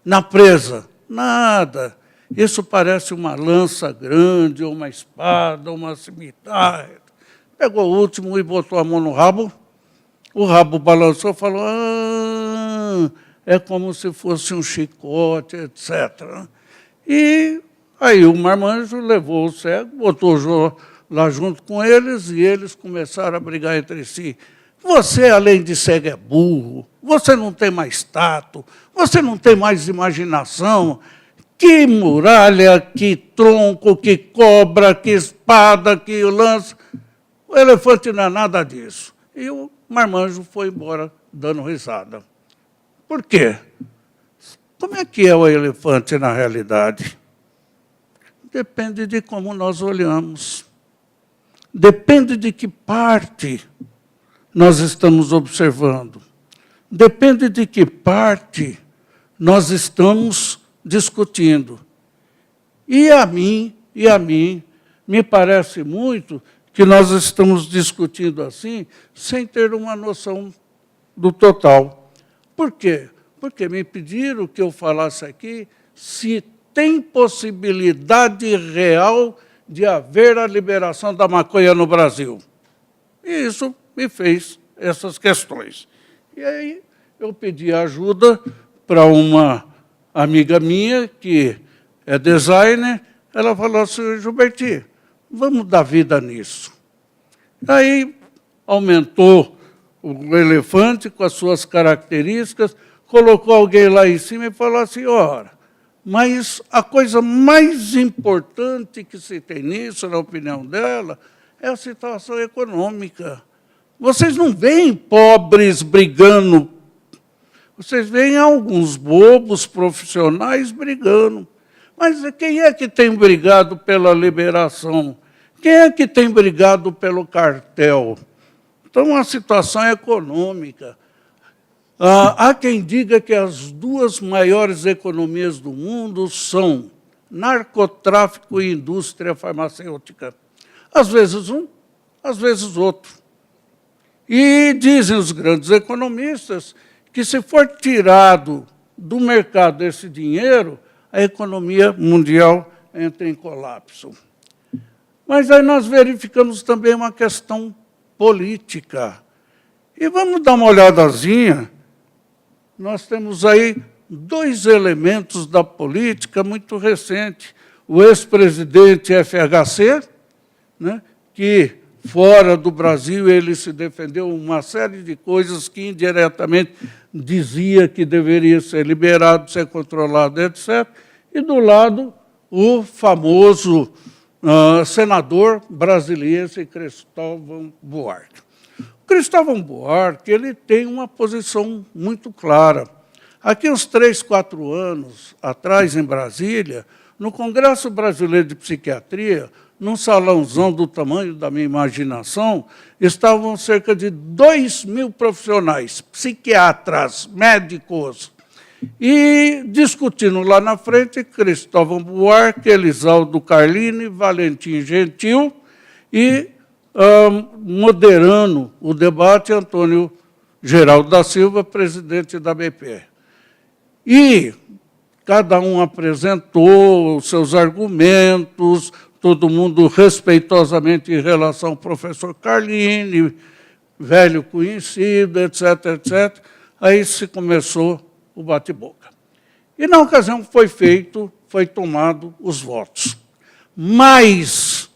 na presa. Nada. Isso parece uma lança grande, ou uma espada, uma cimitarra. Pegou o último e botou a mão no rabo. O rabo balançou e falou, é como se fosse um chicote, etc. E aí o marmanjo levou o cego, botou lá junto com eles, e eles começaram a brigar entre si. Você, além de cego, é burro, você não tem mais tato, você não tem mais imaginação. Que muralha, que tronco, que cobra, que espada, que lança. O elefante não é nada disso. E o marmanjo foi embora dando risada. Por quê? Como é que é o elefante na realidade? Depende de como nós olhamos. Depende de que parte nós estamos observando. Depende de que parte nós estamos discutindo. E a mim, me parece muito que nós estamos discutindo assim, sem ter uma noção do total. Por quê? Porque me pediram que eu falasse aqui se tem possibilidade real de haver a liberação da maconha no Brasil. E isso me fez essas questões. E aí eu pedi ajuda para uma amiga minha, que é designer, ela falou assim, Gilberti, vamos dar vida nisso. Aí aumentou o elefante com as suas características, colocou alguém lá em cima e falou assim, ora, mas a coisa mais importante que se tem nisso, na opinião dela, é a situação econômica. Vocês não veem pobres brigando, vocês veem alguns bobos profissionais brigando. Mas quem é que tem brigado pela liberação? Quem é que tem brigado pelo cartel? Então, a situação é econômica. Há quem diga que as duas maiores economias do mundo são narcotráfico e indústria farmacêutica. Às vezes um, às vezes outro. E dizem os grandes economistas que se for tirado do mercado esse dinheiro, a economia mundial entra em colapso. Mas aí nós verificamos também uma questão política. E vamos dar uma olhadazinha. Nós temos aí dois elementos da política muito recentes. O ex-presidente FHC, né, que, fora do Brasil, ele se defendeu uma série de coisas que, indiretamente, dizia que deveria ser liberado, ser controlado, etc. E, do lado, o famoso senador brasileiro, Cristóvão Buarque. Cristóvão Buarque, ele tem uma posição muito clara. Aqui, uns 3, 4 anos atrás, em Brasília, no Congresso Brasileiro de Psiquiatria, num salãozão do tamanho da minha imaginação, estavam cerca de 2.000 profissionais, psiquiatras, médicos, e discutindo lá na frente Cristóvão Buarque, Elisaldo Carlini, Valentim Gentil e moderando o debate, Antônio Geraldo da Silva, presidente da BP. E cada um apresentou os seus argumentos, todo mundo respeitosamente em relação ao professor Carlini, velho conhecido, etc., etc. Aí se começou o bate-boca. E, na ocasião, foi tomado os votos. Mais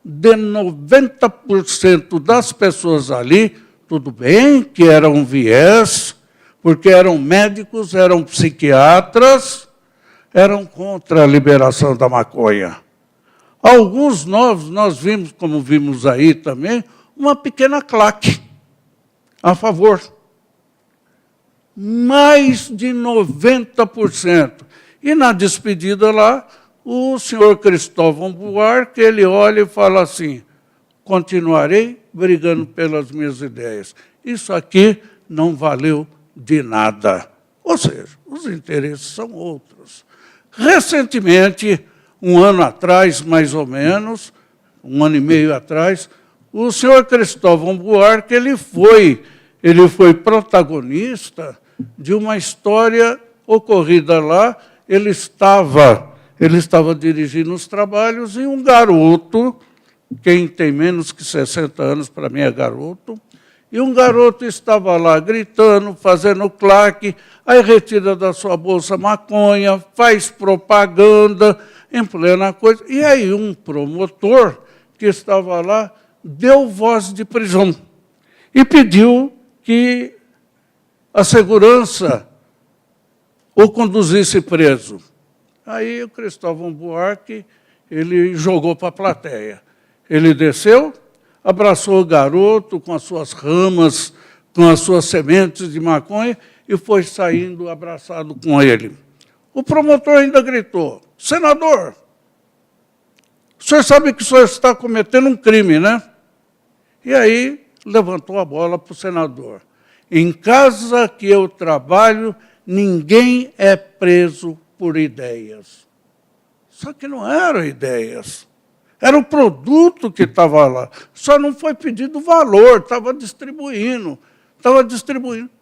de 90% das pessoas ali, tudo bem que era um viés, porque eram médicos, eram psiquiatras, eram contra a liberação da maconha. Alguns nós vimos, como vimos aí também, uma pequena claque a favor. Mais de 90%. E na despedida lá, o senhor Cristóvão Buarque, ele olha e fala assim, continuarei brigando pelas minhas ideias. Isso aqui não valeu de nada. Ou seja, os interesses são outros. Recentemente, um ano atrás, mais ou menos, um ano e meio atrás, o senhor Cristóvão Buarque, ele foi protagonista de uma história ocorrida lá. Ele estava dirigindo os trabalhos e um garoto, quem tem menos que 60 anos, para mim é garoto, e um garoto estava lá gritando, fazendo claque, aí retira da sua bolsa maconha, faz propaganda em plena coisa. E aí um promotor que estava lá deu voz de prisão e pediu que a segurança o conduzisse preso. Aí o Cristóvão Buarque, ele jogou para a plateia. Ele desceu, abraçou o garoto com as suas ramas, com as suas sementes de maconha, e foi saindo abraçado com ele. O promotor ainda gritou, senador, o senhor sabe que o senhor está cometendo um crime, né? E aí levantou a bola para o senador. Em casa que eu trabalho, ninguém é preso por ideias. Só que não eram ideias. Era o produto que estava lá. Só não foi pedido valor, estava distribuindo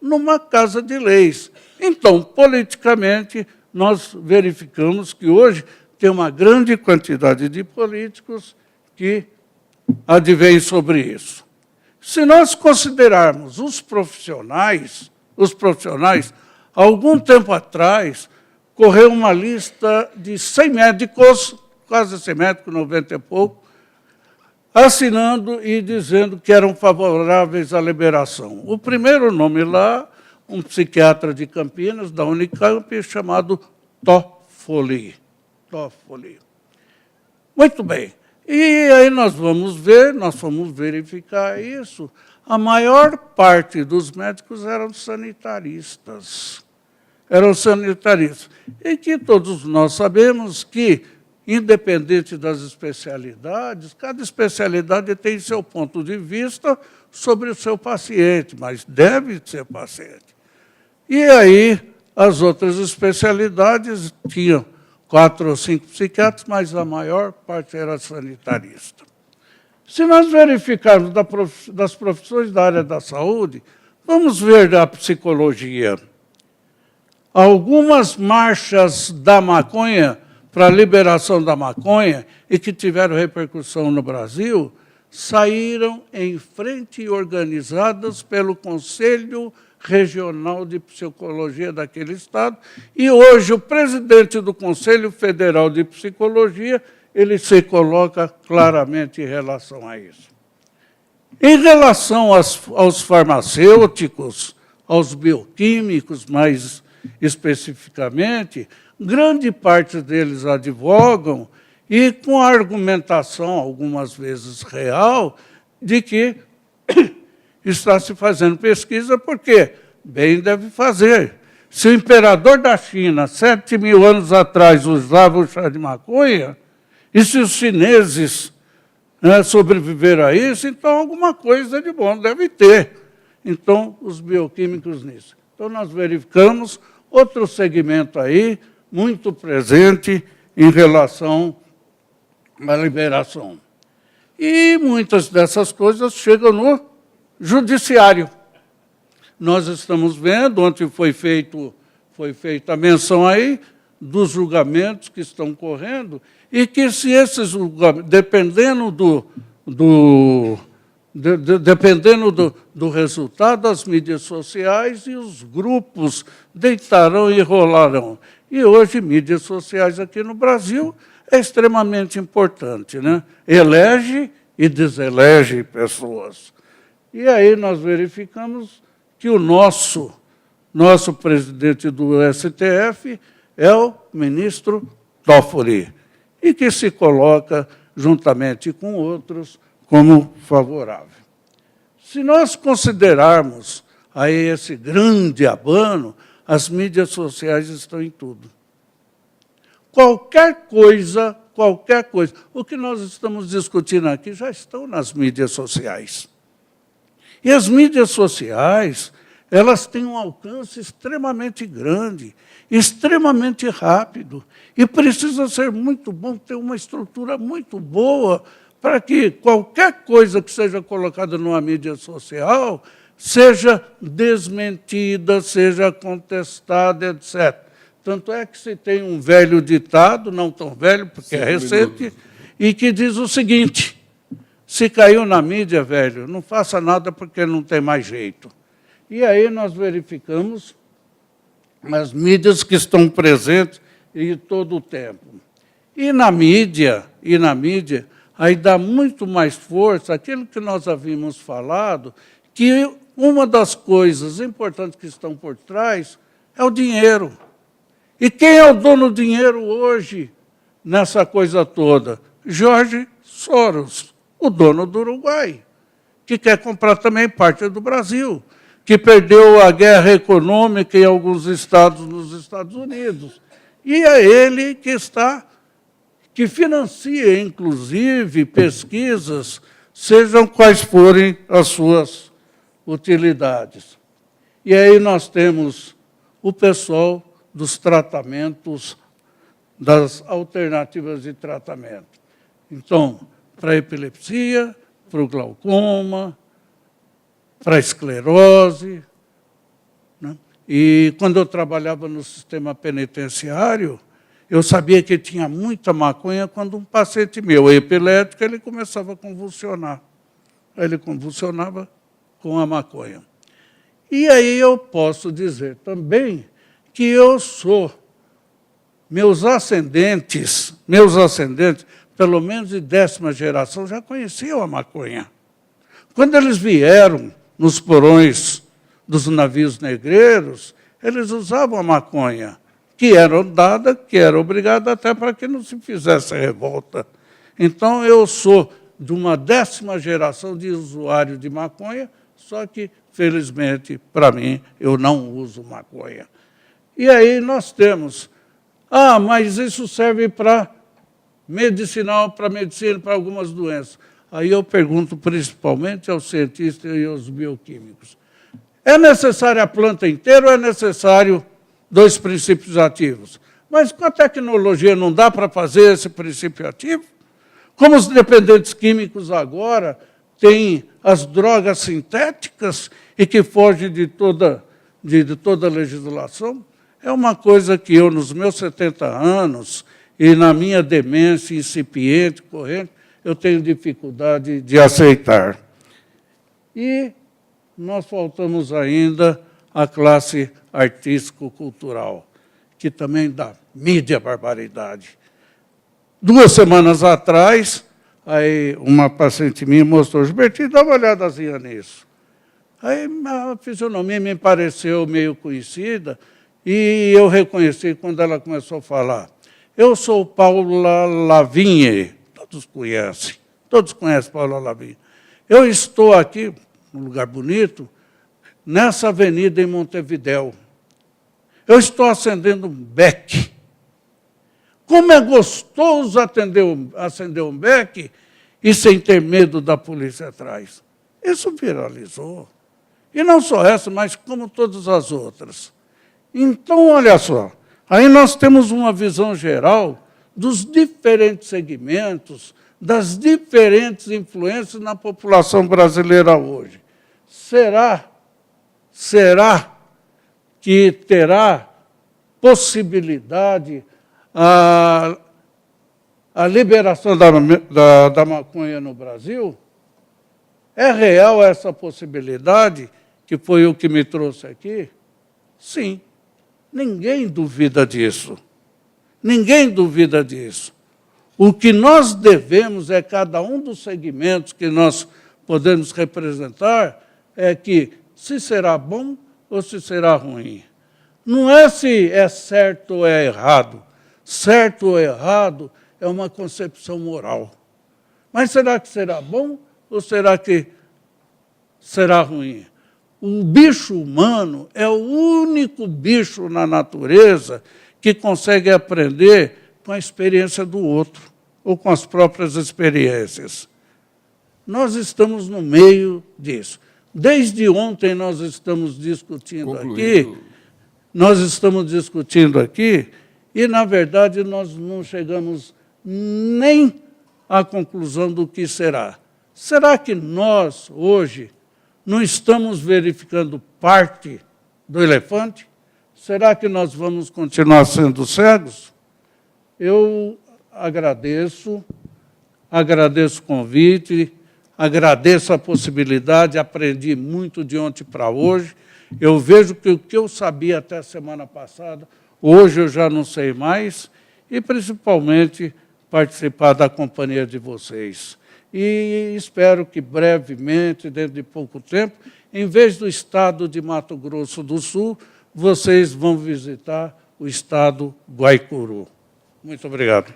numa casa de leis. Então, politicamente, nós verificamos que hoje tem uma grande quantidade de políticos que advêm sobre isso. Se nós considerarmos os profissionais, algum tempo atrás, correu uma lista de 100 médicos, quase 100 médicos, 90 e pouco, assinando e dizendo que eram favoráveis à liberação. O primeiro nome lá, um psiquiatra de Campinas, da Unicamp, chamado Toffoli. Toffoli. Muito bem. E aí nós vamos verificar isso. A maior parte dos médicos eram sanitaristas. Eram sanitaristas. E que todos nós sabemos que, independente das especialidades, cada especialidade tem seu ponto de vista sobre o seu paciente, mas deve ser paciente. E aí, as outras especialidades tinham 4 ou 5 psiquiatras, mas a maior parte era sanitarista. Se nós verificarmos das profissões da área da saúde, vamos ver a psicologia. Algumas marchas da maconha, para a liberação da maconha, e que tiveram repercussão no Brasil, saíram em frente e organizadas pelo Conselho Regional de Psicologia daquele estado, e hoje o presidente do Conselho Federal de Psicologia, ele se coloca claramente em relação a isso. Em relação aos farmacêuticos, aos bioquímicos, mais especificamente, grande parte deles advogam, e com a argumentação, algumas vezes real, de que está se fazendo pesquisa, porque bem deve fazer. Se o imperador da China, 7.000 anos atrás, usava o chá de maconha, e se os chineses sobreviveram a isso, então alguma coisa de bom deve ter. Então, os bioquímicos nisso. Então, nós verificamos outro segmento aí, muito presente em relação à liberação. E muitas dessas coisas chegam no judiciário. Nós estamos vendo, ontem foi feita a menção aí dos julgamentos que estão correndo, e que se esses julgamentos, dependendo do resultado, as mídias sociais e os grupos deitarão e rolarão. E hoje, mídias sociais aqui no Brasil é extremamente importante, né? Elege e deselege pessoas. E aí nós verificamos que o nosso presidente do STF é o ministro Toffoli, e que se coloca, juntamente com outros, como favorável. Se nós considerarmos aí esse grande abano, as mídias sociais estão em tudo. Qualquer coisa, o que nós estamos discutindo aqui já estão nas mídias sociais. E as mídias sociais, elas têm um alcance extremamente grande, extremamente rápido, e precisa ser muito bom, ter uma estrutura muito boa, para que qualquer coisa que seja colocada numa mídia social seja desmentida, seja contestada, etc. Tanto é que se tem um velho ditado, não tão velho, porque é recente, e que diz o seguinte: se caiu na mídia, velho, não faça nada porque não tem mais jeito. E aí nós verificamos as mídias que estão presentes em todo o tempo. E na mídia, aí dá muito mais força aquilo que nós havíamos falado, que uma das coisas importantes que estão por trás é o dinheiro. E quem é o dono do dinheiro hoje nessa coisa toda? Jorge Soros, o dono do Uruguai, que quer comprar também parte do Brasil, que perdeu a guerra econômica em alguns estados nos Estados Unidos. E é ele que financia, inclusive, pesquisas, sejam quais forem as suas utilidades. E aí nós temos o pessoal dos tratamentos, das alternativas de tratamento. Então, para a epilepsia, para o glaucoma, para a esclerose, né? E quando eu trabalhava no sistema penitenciário, eu sabia que tinha muita maconha quando um paciente meu, epilético, ele começava a convulsionar. Ele convulsionava com a maconha. E aí eu posso dizer também que eu sou meus ascendentes, pelo menos de 10ª geração, já conheciam a maconha. Quando eles vieram nos porões dos navios negreiros, eles usavam a maconha, que era dada, que era obrigada até para que não se fizesse revolta. Então, eu sou de uma 10ª geração de usuário de maconha, só que, felizmente, para mim, eu não uso maconha. E aí nós temos, mas isso serve para medicinal, para medicina, para algumas doenças. Aí eu pergunto principalmente aos cientistas e aos bioquímicos. É necessária a planta inteira ou é necessário 2 princípios ativos? Mas com a tecnologia não dá para fazer esse princípio ativo? Como os dependentes químicos agora têm as drogas sintéticas e que fogem de toda a legislação, é uma coisa que eu, nos meus 70 anos, e na minha demência incipiente, corrente, eu tenho dificuldade de aceitar. E nós faltamos ainda a classe artístico-cultural, que também dá mídia barbaridade. 2 semanas atrás, aí uma paciente minha mostrou, Gilbertinho, dá uma olhadazinha nisso. Aí a fisionomia me pareceu meio conhecida e eu reconheci quando ela começou a falar. Eu sou Paula Lavigne, todos conhecem Paula Lavigne. Eu estou aqui, num lugar bonito, nessa avenida em Montevidéu. Eu estou acendendo um beck. Como é gostoso acender um beck e sem ter medo da polícia atrás. Isso viralizou. E não só essa, mas como todas as outras. Então, olha só, aí nós temos uma visão geral dos diferentes segmentos, das diferentes influências na população brasileira hoje. Será que terá possibilidade a liberação da maconha no Brasil? É real essa possibilidade, que foi o que me trouxe aqui? Sim. Ninguém duvida disso. Ninguém duvida disso. O que nós devemos é, cada um dos segmentos que nós podemos representar, é que se será bom ou se será ruim. Não é se é certo ou é errado. Certo ou errado é uma concepção moral. Mas será que será bom ou será que será ruim? O bicho humano é o único bicho na natureza que consegue aprender com a experiência do outro, ou com as próprias experiências. Nós estamos no meio disso. Desde ontem nós estamos discutindo aqui, e, na verdade, nós não chegamos nem à conclusão do que será. Será que nós, hoje, não estamos verificando parte do elefante? Será que nós vamos continuar sendo cegos? Eu agradeço o convite, agradeço a possibilidade, aprendi muito de ontem para hoje. Eu vejo que o que eu sabia até a semana passada, hoje eu já não sei mais, e principalmente participar da companhia de vocês. E espero que brevemente, dentro de pouco tempo, em vez do estado de Mato Grosso do Sul, vocês vão visitar o estado Guaicuru. Muito obrigado.